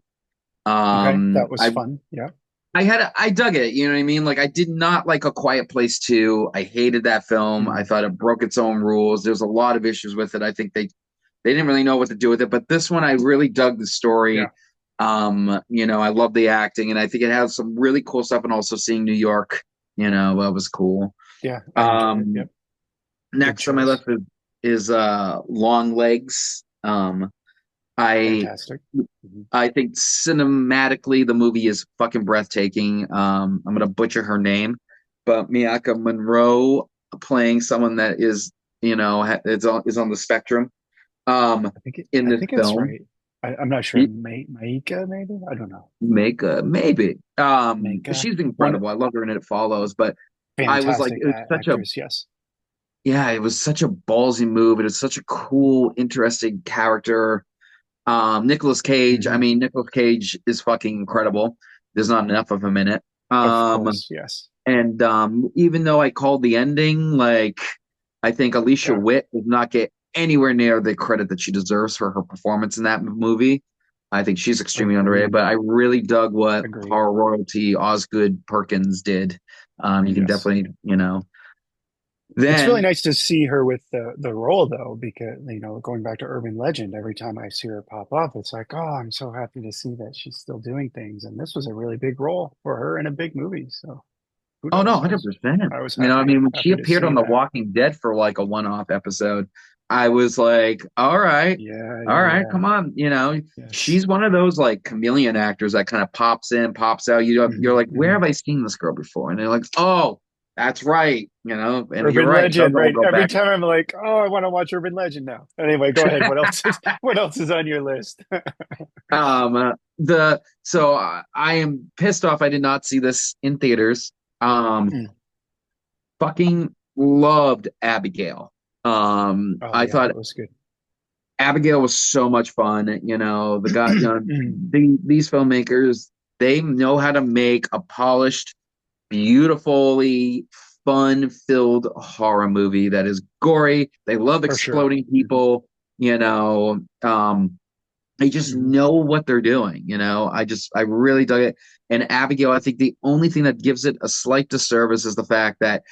Okay, that was I fun. Yeah. I dug it. You know what I mean? Like I did not like A Quiet Place Two. I hated that film. I Mm. thought it broke its own rules. There's a lot of issues with it. I think they didn't really know what to do with it. But this one, I really dug the Yeah. story. I love the acting, and I think it has some really cool stuff. And also seeing New York, that was cool. Yeah, I enjoyed it. Um, Yep. Good Next on my choice. list is Long Legs. I Fantastic. Mhm. I think cinematically the movie is fucking breathtaking. I'm gonna butcher her name, but Miyaka Monroe playing someone that is, is on the spectrum. Um, in I this think it's film, right. I'm not sure. Maika, maybe? I don't know. make a maybe. Maika. She's One incredible. I love her in It Follows, but I was like, fantastic it was such a actress, yes. yeah, it was such a ballsy move. It was such a cool, interesting character. Nicolas Cage. I Hmm. mean, Nicolas Cage is fucking incredible. There's not enough of him in it. Of Um, course, yes. and even though I called the ending, like I think Alicia Yeah, Witt does not get anywhere near the credit that she deserves for her performance in that movie. I think she's extremely underrated, agreed. but I really dug what Agreed. horror royalty Osgood Perkins did. You can Yes. definitely, It's really then nice to see her with the role though, because going back to Urban Legend, every time I see her pop up, it's like, oh, I'm so happy to see that she's still doing things. And this was a really big role for her in a big movie. So oh no, kudos. 100%. I was I mean, when she happy to appeared on see The that. Walking Dead for like a one-off episode, I was like, Yeah, all yeah, right, yeah. come on. Yes. She's one of those like chameleon actors that kind of pops in, pops out. You're Hmm. like, where Hmm. have I seen this girl before? And they're like, oh, That's right. And you're Urban right. It does Legend, all right? go Every back. time I'm like, oh, I want to watch Urban Legend now. Anyway, go ahead. What else is on your list? I am pissed off I did not see this in theaters. Um, Mm. fucking loved Abigail. Oh I yeah, thought that was good. Abigail was so much fun. The guy, Mm. these filmmakers, they know how to make a polished, beautifully fun-filled horror movie that is gory. They love For sure. exploding Hmm. people. They just Hmm. know what they're doing. I really dug it. And Abigail, I think the only thing that gives it a slight disservice is the fact that,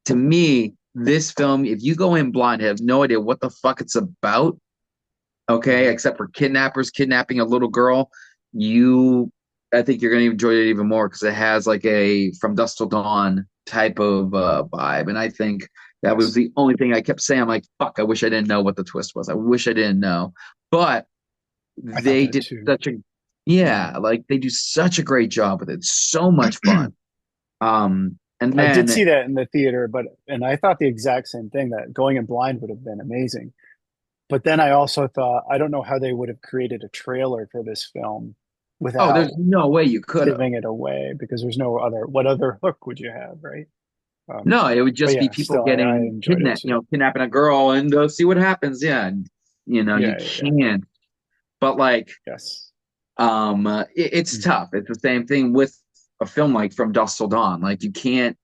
to me, this film, if you go in blind, have no idea what the fuck it's about, okay, Hmm. except for kidnappers kidnapping a little girl, you, I think you're going to enjoy it even more because it has like a From Dusk Till Dawn type of vibe. And I think that was Yes, the only thing I kept saying. I'm like, fuck, I wish I didn't know what the twist was. I wish I didn't know. But I thought they that did too. such a, Hmm. yeah, like they do such a great job with it. So much fun. And I did then, see that in the theater, and I thought the exact same thing that going in blind would have been amazing. But then I also thought I don't know how they would have created a trailer for this film oh, there's without no way you could have. giving it away because there's no other what other hook would you have, right? Um, No, it would but just be yeah, people still I getting enjoyed it kidnapped, too. kidnapping a girl and go see what happens. Yeah. And, you Yeah, yeah, yeah. can't. But like, Yes. it's Mhm. tough. It's the same thing with a film like From Dusk Till Dawn. Like, you can't,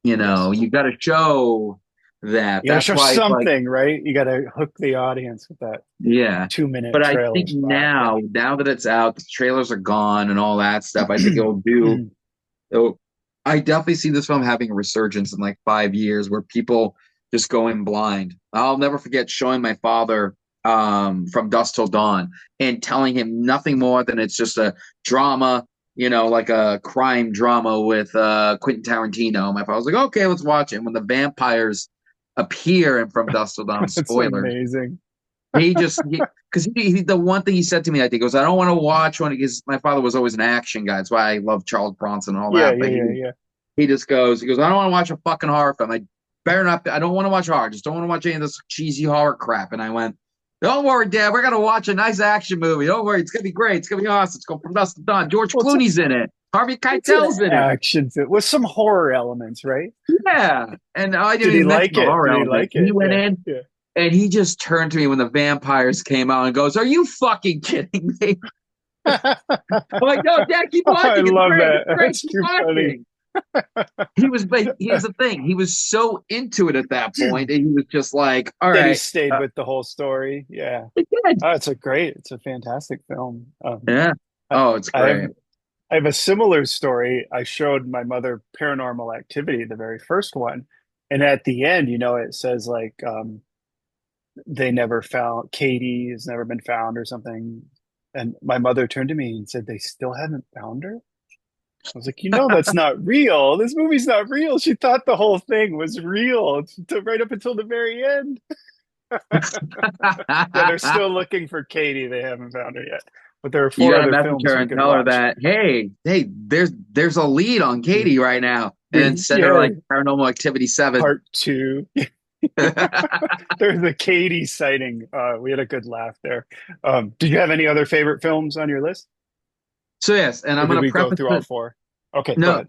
Yes. you got to show that. You got to That's show why it's like, something, right? You got to hook the audience with that yeah. 2 minute But I think trailer spot. Yeah. now that it's out, the trailers are gone and all that stuff, I think Mhm. it'll, I definitely see this film having a resurgence in like 5 years where people just go in blind. I'll never forget showing my father From Dusk Till Dawn and telling him nothing more than it's just a drama, like a crime drama with Quentin Tarantino. My father was like, okay, let's watch it. And when the vampires appear in From Dusk Till Dawn, That's spoilers, amazing. because the one thing he said to me, I think, goes, I don't want to watch one because my father was always an action guy. That's why I love Charles Bronson and all Yeah, that. yeah, But yeah, yeah. he goes, I don't want to watch a fucking horror film. I better not. I don't want to watch horror. Just don't want to watch any of this cheesy horror crap. And I went, don't worry, Dad. We're gonna watch a nice action movie. Don't worry, it's gonna be great. It's gonna be awesome. It's going From Dusk to Dawn. George Well, Clooney's in it. Harvey it's an Keitel's in it. action film with some horror elements, right? Yeah, and I didn't Did he even mention like the it? horror Did he element. like He it? went Yeah, in yeah. and he just turned to me when the vampires came out and goes, "Are you fucking kidding me?" I'm like, "No, Dad, keep I watching. It's love great. that. It's great. That's Keep too funny. watching." But here's the thing: he was so into it at that point, and he was just like, "All That he right, stayed with the whole story. Yeah. it's good." Oh, it's a fantastic film. Yeah. I, Oh, it's I have great. I have a similar story. I showed my mother Paranormal Activity, the very first one, and at the end, it says like they never found Katie has never been found or something. And my mother turned to me and said, "They still haven't found her?" I was like, that's not real. This movie's not real. She thought the whole thing was real right up until the very end. Yeah, they're still looking for Katie. They haven't found her yet. But there are You four got to other message films her we and could tell her watch. that, hey, there's a lead on Katie right now, and then send her Yeah, like Paranormal Activity 7. part two. There's the Katie sighting. We had a good laugh there. Did you have any other favorite films on your list? So yes, and Or I'm did gonna we go preface through all it. four? Okay, go No, ahead.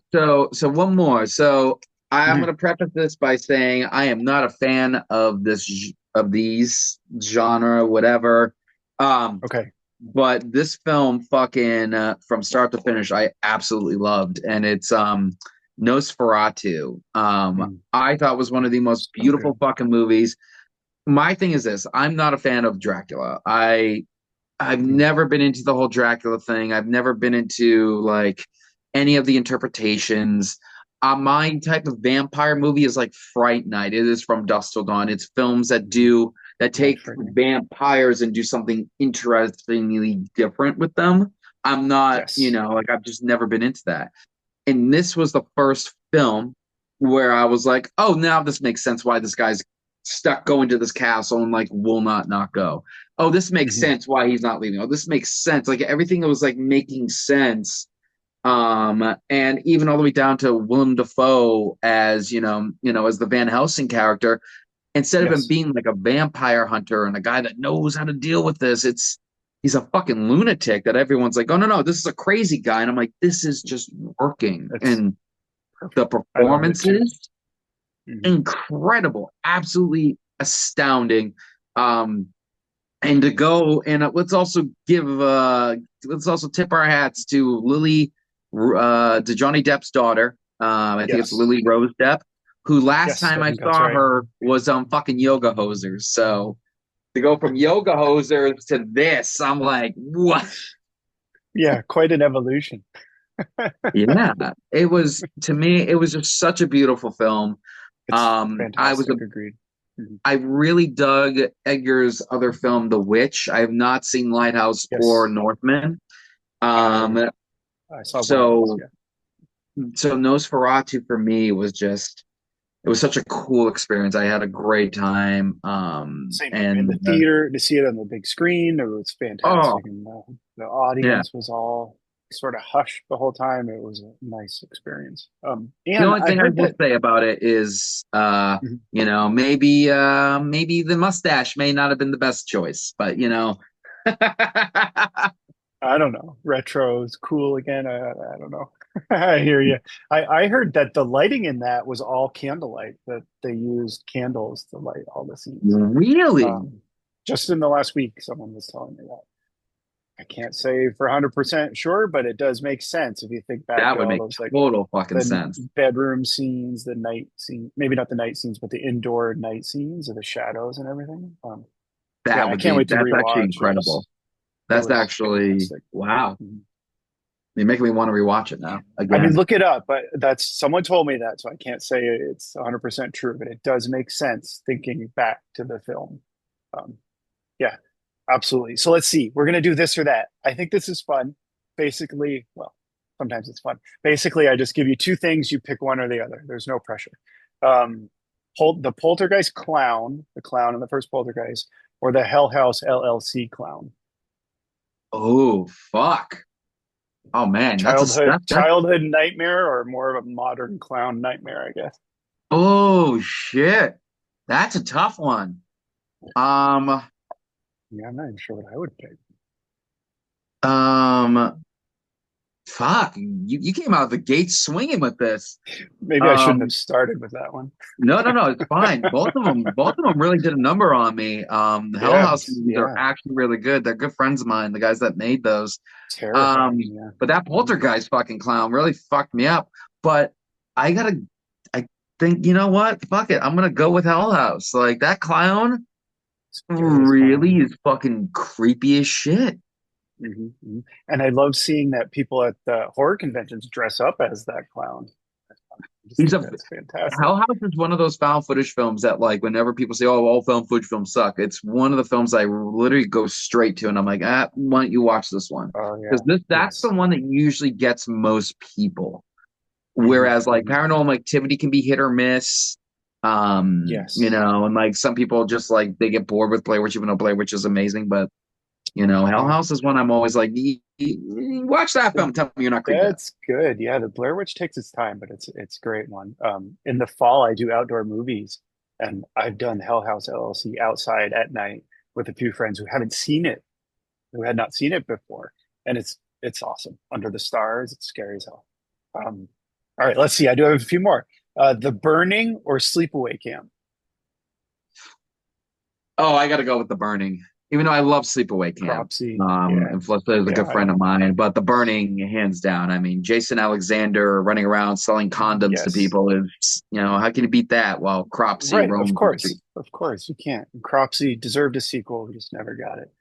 so one more. So I'm Mhm. gonna preface this by saying I am not a fan of of these genre, whatever. Um, Okay. but this film, fucking from start to finish, I absolutely loved, and it's Nosferatu. Mm. I thought was one of the most So beautiful good. fucking movies. My thing is this: I'm not a fan of Dracula. I've Mm. never been into the whole Dracula thing. I've never been into like any of the interpretations. My type of vampire movie is like Fright Night. It is From Dusk Till Dawn. It's films Mm. that Love take frightening. vampires and do something interestingly different with them. I'm not, Yes. like I've just never been into that. And this was the first film where I was like, oh, now this makes sense why this guy's stuck going to this castle and like will not go. Oh, this makes Hmm. sense why he's not leaving. Oh, this makes sense. Like everything that was like making sense And even all the way down to Willem Dafoe as as the Van Helsing character, instead of him Yes, being like a vampire hunter and a guy that knows how to deal with this, he's a fucking lunatic that everyone's like, oh no, this is a crazy guy. And I'm like, this is just working. that's And the perfect. I loved it too. performances, Mhm. incredible, absolutely astounding. Um, and to go and let's also tip our hats to to Johnny Depp's daughter. I think it's Yes, Lily Rose Depp, who last yes, time I I think that's saw right. her was on fucking Yoga Hosers. So to go from Yoga Hosers to this, I'm like, what? Yeah, quite an evolution. Yeah, it was to me, it was just such a beautiful film. It's I was a fantastic. Agreed. Mhm. I really dug Edgar's other film, The Witch. I have not seen Lighthouse or Yes, Northman. I Um, I saw one of those. so Yeah, so Nosferatu for me was just it was such a cool experience. I had a great time. same here. In And the theater to see it on the big screen, it was oh fantastic, and the yeah, audience was all sort of hushed the whole time. It was a nice experience. the And only I thing I heard will that. say about it is, Mhm. maybe the mustache may not have been the best choice, but I don't know. Retro is cool again. I don't know. I hear you. I heard that the lighting in that was all candlelight, that they used candles to light all the scenes. really, Um, just in the last week, someone was telling me that. I can't say for 100% sure, but it does make sense if you think back that to would all make those like total fucking the sense. bedroom scenes, the night scene, maybe not the night scenes, but the indoor night scenes of the shadows and everything. Yeah, I can't wait to That's actually rewatch. incredible. It That's was actually fantastic. wow. Mhm. You're making me want to rewatch it now I mean, again. look it up, but that's someone told me that, so I can't say it's 100% true, but it does make sense thinking back to the film. Um, yeah, absolutely. So let's see. We're going to do this or that. I think this is fun. Basically, well, sometimes it's fun. Basically, I just give you two things, you pick one or the other. There's no pressure. Um, the Poltergeist clown, the clown in the first Poltergeist, or the Hell House LLC clown. Oh fuck. Oh man, Childhood nightmare or more of a modern clown nightmare, I guess. oh shit. That's a tough one. Um Yeah, I'm not even sure what I would pick. um fuck. You came out of the gate swinging with this. Maybe I shouldn't have Um started with that one. no, it's fine. Both of them really did a number on me. The Hell House Yes, movies are yeah. actually really good. They're good friends of mine, the guys that made those. Um, Terrifying, yeah. but that Mhm. Poltergeist fucking clown really fucked me up. But I gotta, I think, you know what? Fuck it. I'm gonna go with Hell House. Like that clown Scariest really clown. is fucking creepy as shit. Hmm. And I love seeing that people at the horror conventions dress up as that clown. I just He's think a that's fantastic. Hell House is one of those found footage films that, like, whenever people say, "Oh, all found footage films suck," it's one of the films I literally go straight to, and I'm like, why don't you watch this one? Oh, Because yeah. that's the Yes. one that usually gets most people. Hmm. Whereas like Hmm. paranormal activity can be hit or miss. Yes. And like some people just like they get bored with Blair Witch, even though Blair Witch is amazing. But Hell Yeah. House is one I'm always like, watch that film. The, Tell me you're not creeped out. that's good. Yeah, the Blair Witch takes its time, but it's a great one. In the fall, I do outdoor movies, and I've done Hell House LLC outside at night with a few friends who haven't seen it, who had not seen it before, and it's awesome. Under the stars, it's scary as hell. Um, all right, let's see. I do have a few more. The Burning or Sleepaway Camp. Oh, I got to go with The Burning, even though I love Sleepaway Camp. Cropsy. Yeah, And Felicity is a yeah, good friend of mine, but The Burning, hands down. I mean, Jason Alexander running around selling condoms to yes. people is, how can you beat that while Cropsy Right, roams the street? of course, you can't. Cropsy deserved a sequel, we just never got it.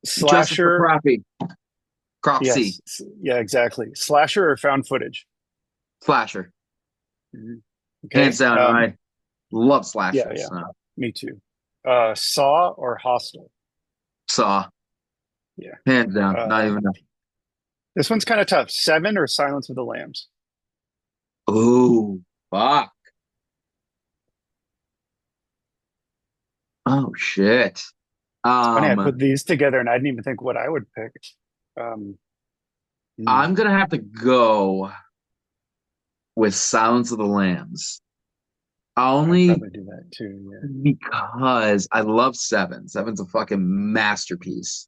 Justice for Slasher, Crappie, Cropsy, yes, yeah, exactly. Slasher or found footage. Slasher. Mhm. Hands Okay. down, I love Yeah, slashers. yeah, me too. Saw or Hostel. Saw, Yeah. hands down, not Uh, even. this one's kind of tough. Seven or Silence of the Lambs. Ooh, fuck. Oh shit. It's funny, I Um, put these together and I didn't even think what I would pick. Um, Mm. I'm gonna have to go with Silence of the Lambs. I'd Only probably do that too. Yeah. because I love Seven. Seven's a fucking masterpiece.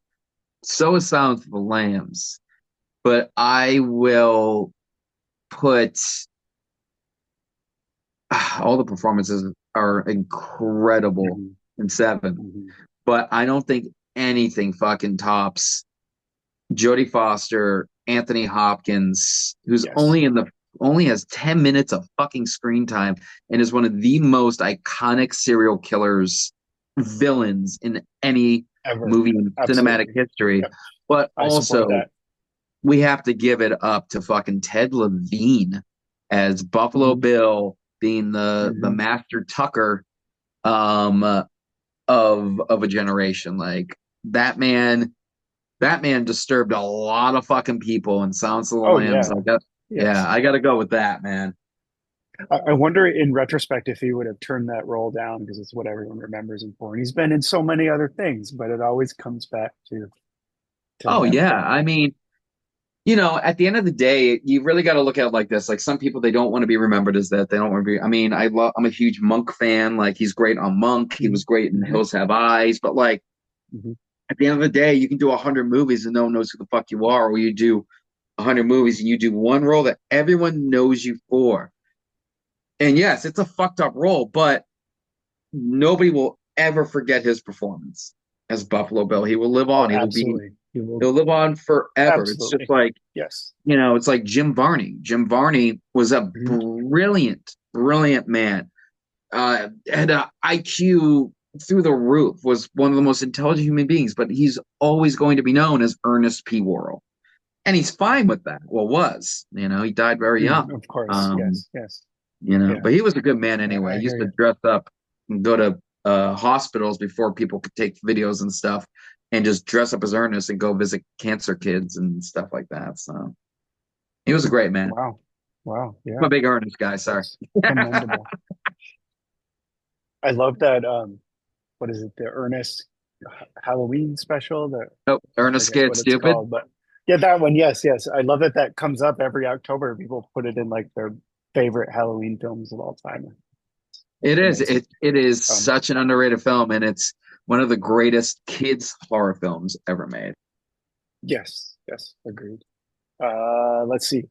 So is Silence of the Lambs. But I will put all the performances are incredible Hmm. in Seven. Hmm. But I don't think anything fucking tops Jodie Foster, Anthony Hopkins, who's Yes. only has 10 minutes of fucking screen time and is one of the most iconic serial killers villains in any Ever. movie in cinematic Absolutely. history. Yep. But I support also that. we have to give it up to fucking Ted Levine as Buffalo Hmm. Bill being the Hmm. master Tucker um of a generation. Like that man that man disturbed a lot of fucking people in Silence of the Oh Lambs. yeah. Yeah, Yes. I got to go with that, man. I wonder in retrospect if he would have turned that role down because it's what everyone remembers him for. And he's been in so many other things, but it always comes back to Oh that yeah, film. I mean, at the end of the day, you really got to look at it like this. Like some people, they don't want to be remembered as that. They don't want to be. I mean, I'm a huge Monk fan. Like he's great on Monk. He Hmm. was great in Hmm. Hills Have Eyes. But like Hmm. at the end of the day, you can do 100 movies and no one knows who the fuck you are, or you do 100 movies and you do one role that everyone knows you for. And yes, it's a fucked up role, but nobody will ever forget his performance as Buffalo Bill. He will live Oh, on. absolutely. He will. He'll live on forever. It's just Absolutely. like, Yes. it's like Jim Varney. Jim Varney was a Hmm. brilliant, brilliant man. Had a IQ through the roof, was one of the most intelligent human beings, but he's always going to be known as Ernest P. Worrell. And he's fine with that. Well, he died very Mm, young. of course. Um, Yes. Yes. Yeah. but he was a good man Yeah. anyway. I He hear used to you. dress up and go to hospitals before people could take videos and stuff, and just dress up as Ernest and go visit cancer kids and stuff like that. So he was a great man. Wow. Wow. I'm Yeah. a big Ernest guy. Sorry. That's commendable. I love that. What is it? The Ernest Halloween special. Oh, I Ernest forget Scared what it's Stupid. called, but yeah, that one. Yes. Yes. I love that that comes up every October. People put it in like their favorite Halloween films of all time. It is. Amazing. It is Um, such an underrated film, and it's one of the greatest kids horror films ever made. yes. Yes. Agreed. Let's see.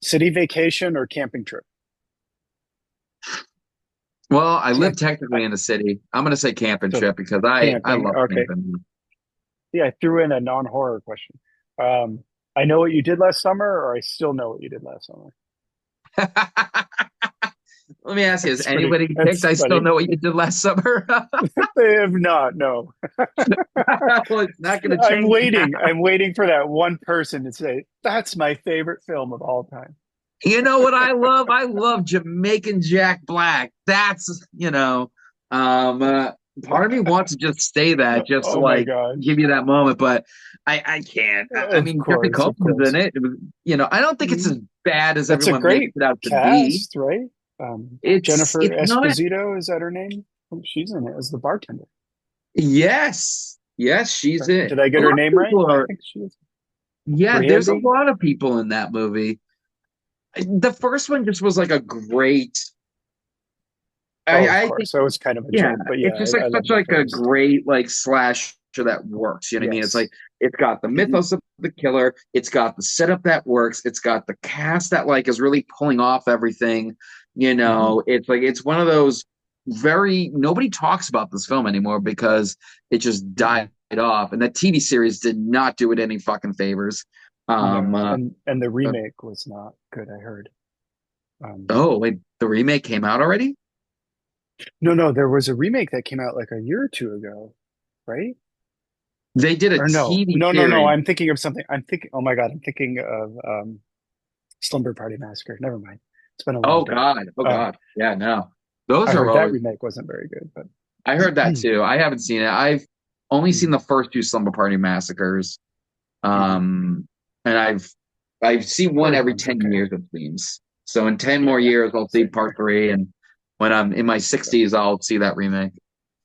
City vacation or camping trip? Well, I See, live I technically in the city. I'm gonna say camping so trip because I camping. love Okay. camping. Yeah, I threw in a non-horror question. Um, I know what you did last summer, or I still know what you did last summer. Let me ask you, has It's pretty. anybody picked It's I Still funny. Know What You Did Last Summer? They have not. No. Well, it's not going to I'm change now. waiting. I'm waiting for that one person to say that's my favorite film of all time. You know what I love? I love Jamaican Jack Black. Um, uh, part of me wants to just say that just to Oh my like give gosh. you that moment, but I can't. I Of mean, Jeffrey course, of Combs is in course. it. I don't think it's Mhm. as bad as It's a everyone makes great it out to be. cast, right? Jennifer It's not. Esposito, is that her name? She's in it as the bartender. Yes, yes, she's Did it. I A get her lot of name right? people I are. think she is. Yeah, there's a Brandy? lot of people in that movie. The first one just was like a great. Oh, of I think, course. That was kind of a yeah, joke, but yeah, it's just like I love such the like a first. great like slasher that works. You know what I mean? It's Yes. like it's got the Hmm. mythos of the killer, it's got the setup that works, it's got the cast that like is really pulling off everything. Hmm. It's like it's one of those very nobody talks about this film anymore because it just Hmm. died off, and that TV series did not do it any fucking favors. Um, No, uh, and the uh, remake was not good, I heard. Um, oh wait, the remake came out already? no, no, there was a remake that came out like a year or two ago, right? They did a Or no, TV no, no, no. series. I'm thinking of something. I'm thinking. Oh my God, I'm thinking of Slumber Party Massacre. Never mind. It's been a long Oh day. God. Oh Um, God. Yeah, no. I Those are heard that always remake wasn't very good, but I heard that too. I haven't seen it. I've only seen Mhm. the first two Slumber Party Massacres. Mhm. Um and I've seen one Third every one's 10 okay. years it seems. So in 10 more Yeah, years I'll see same part here. three, and when I'm in my Yep. 60s I'll see that remake.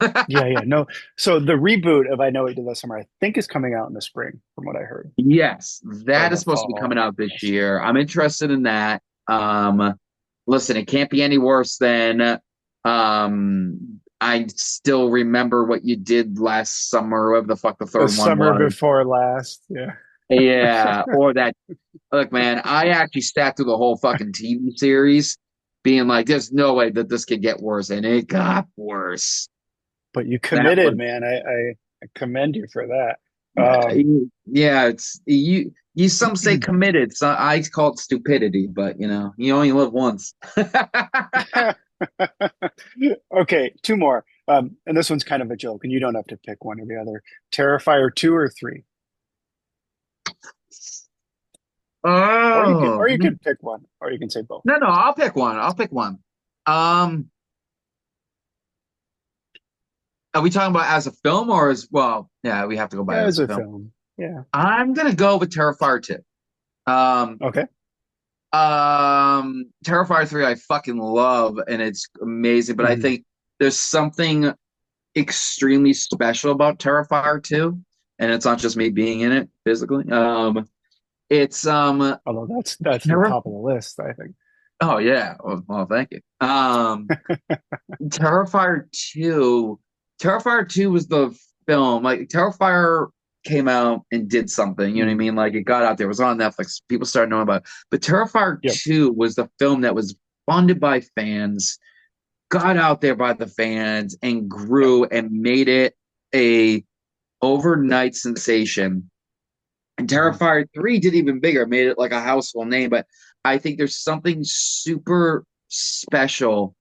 Yeah, yeah. No. So the reboot of I Know What You Did Last Summer, I think is coming out in the spring, from what I heard, Yes, or that is the supposed to be coming fall. out this Yes. year. I'm interested in that. Listen, it can't be any worse than I still remember what you did last summer, whatever the fuck the The third one summer was. before last. Yeah. Yeah, or that. Look, man, I actually sat through the whole fucking TV series, being like, "There's no way that this could get worse," and it got worse. But you That committed, was man. I commend you for that. Um, yeah, it's you. You some say committed, so I call it stupidity. But you only live once. okay, two more. And this one's kind of a joke, and you don't have to pick one or the other. Terrifier 2 or 3. Oh Or you could pick one, or you can say both. no, no, I'll pick one. I'll pick one. Um, are we talking about as a film or as well? Yeah, we have to go by Yeah, as as a a film. film. Yeah. I'm gonna go with Terrifier 2. Um, Okay. Terrifier 3 I fucking love and it's amazing, but I Mhm. think there's something extremely special about Terrifier 2, and it's not just me being in it physically. It's Although that's the Terri top of the list, I think. Oh yeah. Well, thank you. Terrifier 2. Terrifier 2 was the film. Like Terrifier came out and did something, you know what I Mhm. mean? Like it got out there, it was on Netflix. People started knowing about it. But Terrifier Yep. 2 was the film that was funded by fans, got out there by the fans, and Yep. grew and made it a overnight sensation. And Mhm. Terrifier 3 did even bigger, made it like a household name. But I think there's something super special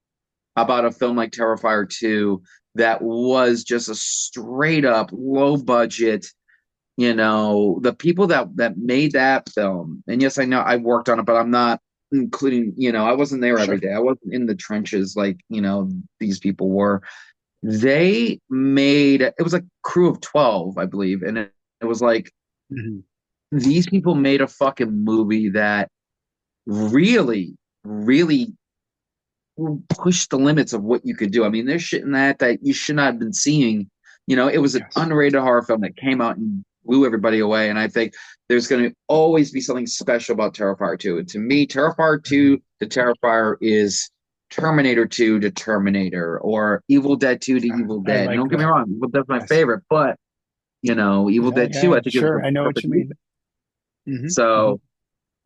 about a film like Terrifier 2 that was just a straight up low budget, the people that made that film. And yes, I know I worked on it, but I'm not including, I wasn't there every Sure. day. I wasn't in the trenches like, these people were. They made it was a crew of 12, I believe, and it was like Mhm. these people made a fucking movie that really really push the limits of what you could do. I mean, there's shit in that you should not have been seeing. It was an Yes. underrated horror film that came out and blew everybody away. And I think there's going to always be something special about Terrifier 2. And to me, Terrifier Mhm. 2 to Terrifier is Terminator 2 to Terminator or Evil Dead 2 to Evil I Dead. And like don't get me that. wrong, Evil Dead's my Yes. favorite, but Evil Yeah, Dead 2 yeah, I think is the sure. I know what perfect you movie. mean. Hmm. Hmm. So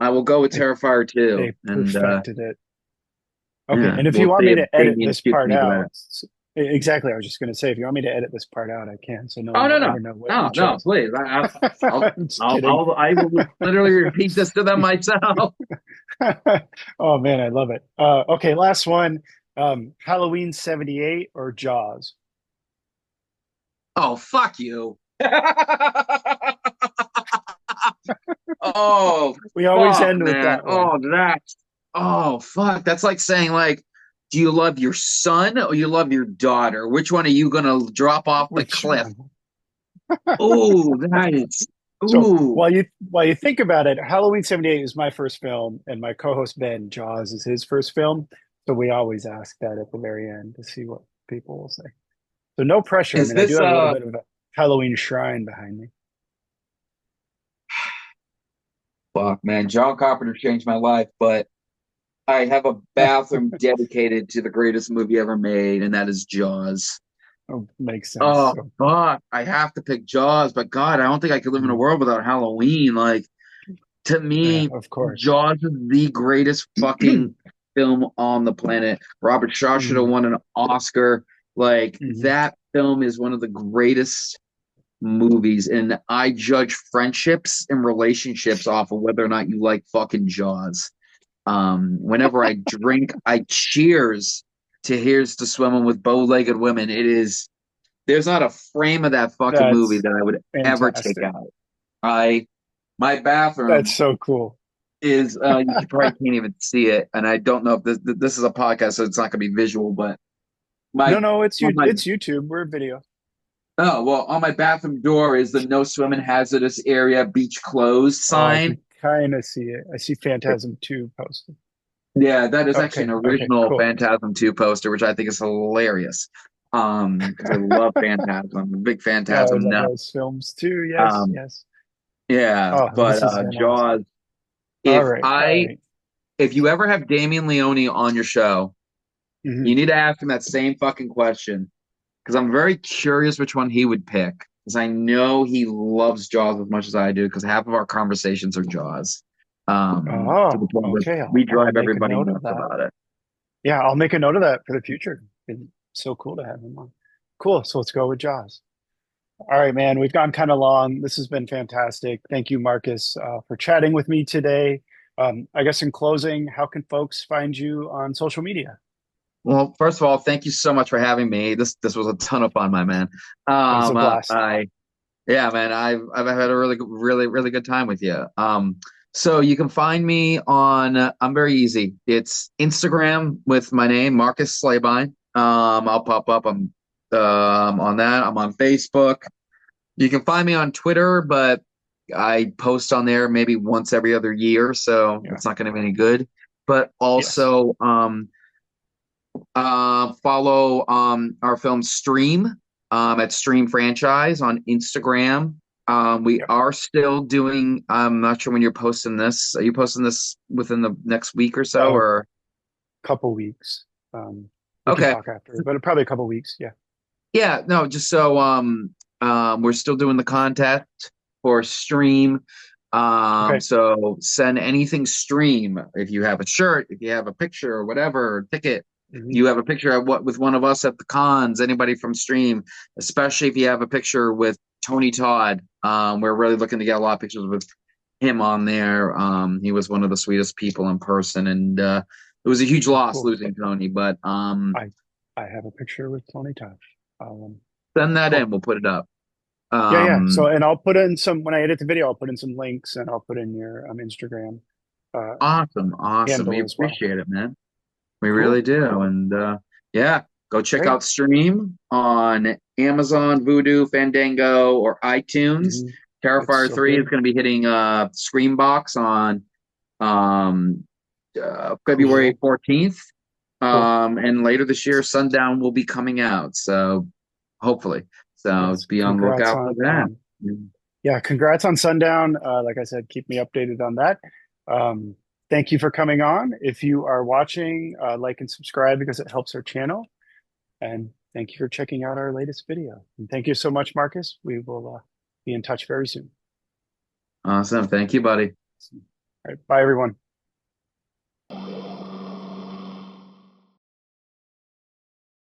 I will go with They Terrifier 2. they And perfected it. Okay, yeah, and if you we'll want me save to edit Damien this shoots part me for out, that. exactly, I was just going to say, if you want me to edit this part out, I can, so no Oh one no will no ever know what you no no! chose. Please, I'll I'm just kidding. I will literally repeat this to them myself. Oh man, I love it. Okay, last one. Halloween 78 or Jaws? Oh fuck you! Oh We always fuck, end with man! that one. Oh fuck! That's like saying like, do you love your son or you love your daughter? Which one are you gonna drop off the Which cliff? one? Oh, that is So ooh. while you think about it, Halloween 78 is my first film, and my co-host Ben Jaws is his first film. So we always ask that at the very end to see what people will say. So no pressure. I Is mean, I do this have a little bit of a Halloween shrine behind me. fuck man? John Carpenter changed my life, but I have a bathroom dedicated to the greatest movie ever made, and that is Jaws. Oh, makes sense. Oh, So fuck. I have to pick Jaws, but God, I don't think I could live in a mm, world without Halloween. Like, to yeah, me, of course. Jaws is the greatest fucking film on the planet. Robert Shaw should have Mhm, won an Oscar. Like, mhm. that film is one of the greatest movies, and I judge friendships and relationships off of whether or not you like fucking Jaws. Whenever I drink, I cheers to Here's to Swimming with Bow-Legged Women. There's not a frame of that fucking movie That's that I would ever take fantastic. out. I my That's bathroom so cool. is you probably can't even see it, and I don't know if this is a podcast, so it's not gonna be visual, but No, my no, on my it's YouTube. We're video. oh well on my bathroom door is the no swimming hazardous area beach closed Oh, I sign. can kind of see it. I see Phantasm 2 posted. Yeah, that is actually an Okay, okay, original cool. Phantasm 2 poster, which I think is hilarious. because I love Phantasm. I'm a big Yeah, I Phantasm love nut. those films too. Yes, Um, yes. yeah, Oh, but this has been awesome. Jaws. All If right, all I right. if you ever have Damien Leone on your show, Mhm. you need to ask him that same fucking question because I'm very curious which one he would pick because I know he loves Jaws as much as I do because half of our conversations are Jaws. To the Oh, point where okay. we I'll drive make a everybody note of nuts that. about it. Yeah, I'll make a note of that for the future. It's so cool to have him on. Cool. So let's go with Jaws. All right, man. We've gone kind of long. This has been fantastic. Thank you, Marcus, for chatting with me today. I guess in closing, how can folks find you on social media? Well, first of all, thank you so much for having me. This was a ton of fun, my man. It was a blast. I Yeah, man, I've had a really good time with you. So you can find me on. I'm very easy. It's Instagram with my name, Marcus Slabine. I'll pop up. I'm on that. I'm on Facebook. You can find me on Twitter, but I post on there maybe once every other year, so Yeah. it's not going to be any good. But Yes. also, follow our film Stream at Stream Franchise on Instagram. We Yep. are still doing. I'm not sure when you're posting this. Are you posting this within the next week or so? A Or couple weeks. We can okay, talk after, but probably a couple weeks. Yeah. yeah, no, just so we're still doing the contest for Stream. Okay. So send anything Stream if you have a shirt, if you have a picture or whatever, ticket. Mhm. You have a picture of what with one of us at the cons, anybody from Stream, especially if you have a picture with Tony Todd. We're really looking to get a lot of pictures with him on there. He was one of the sweetest people in person, and it was a huge Oh, loss cool. losing Tony. But I I have a picture with Tony Tosh. send that in, Cool. we'll put it up. Yeah, yeah. Um, So, and I'll put in some when I edit the video. I'll put in some links, and I'll put in your Instagram uh, awesome, awesome. We handle as well. appreciate it, man. We really Cool. do. Cool. And yeah, go check Great. out Stream on Amazon, Vudu, Fandango, or iTunes. Hmm. It's Terrifier so 3 is good. going to be hitting Screambox on um, February Cool. 14th. Cool. And later this year, Sundown will be coming out. So hopefully. So Yes. be on the Congrats lookout for on that. yeah, congrats on Sundown. Like I said, keep me updated on that. Um, thank you for coming on. If you are watching, like and subscribe because it helps our channel. And thank you for checking out our latest video. And thank you so much, Marcus. We will be in touch very soon. Awesome. Thank you, buddy. All right. Bye, everyone.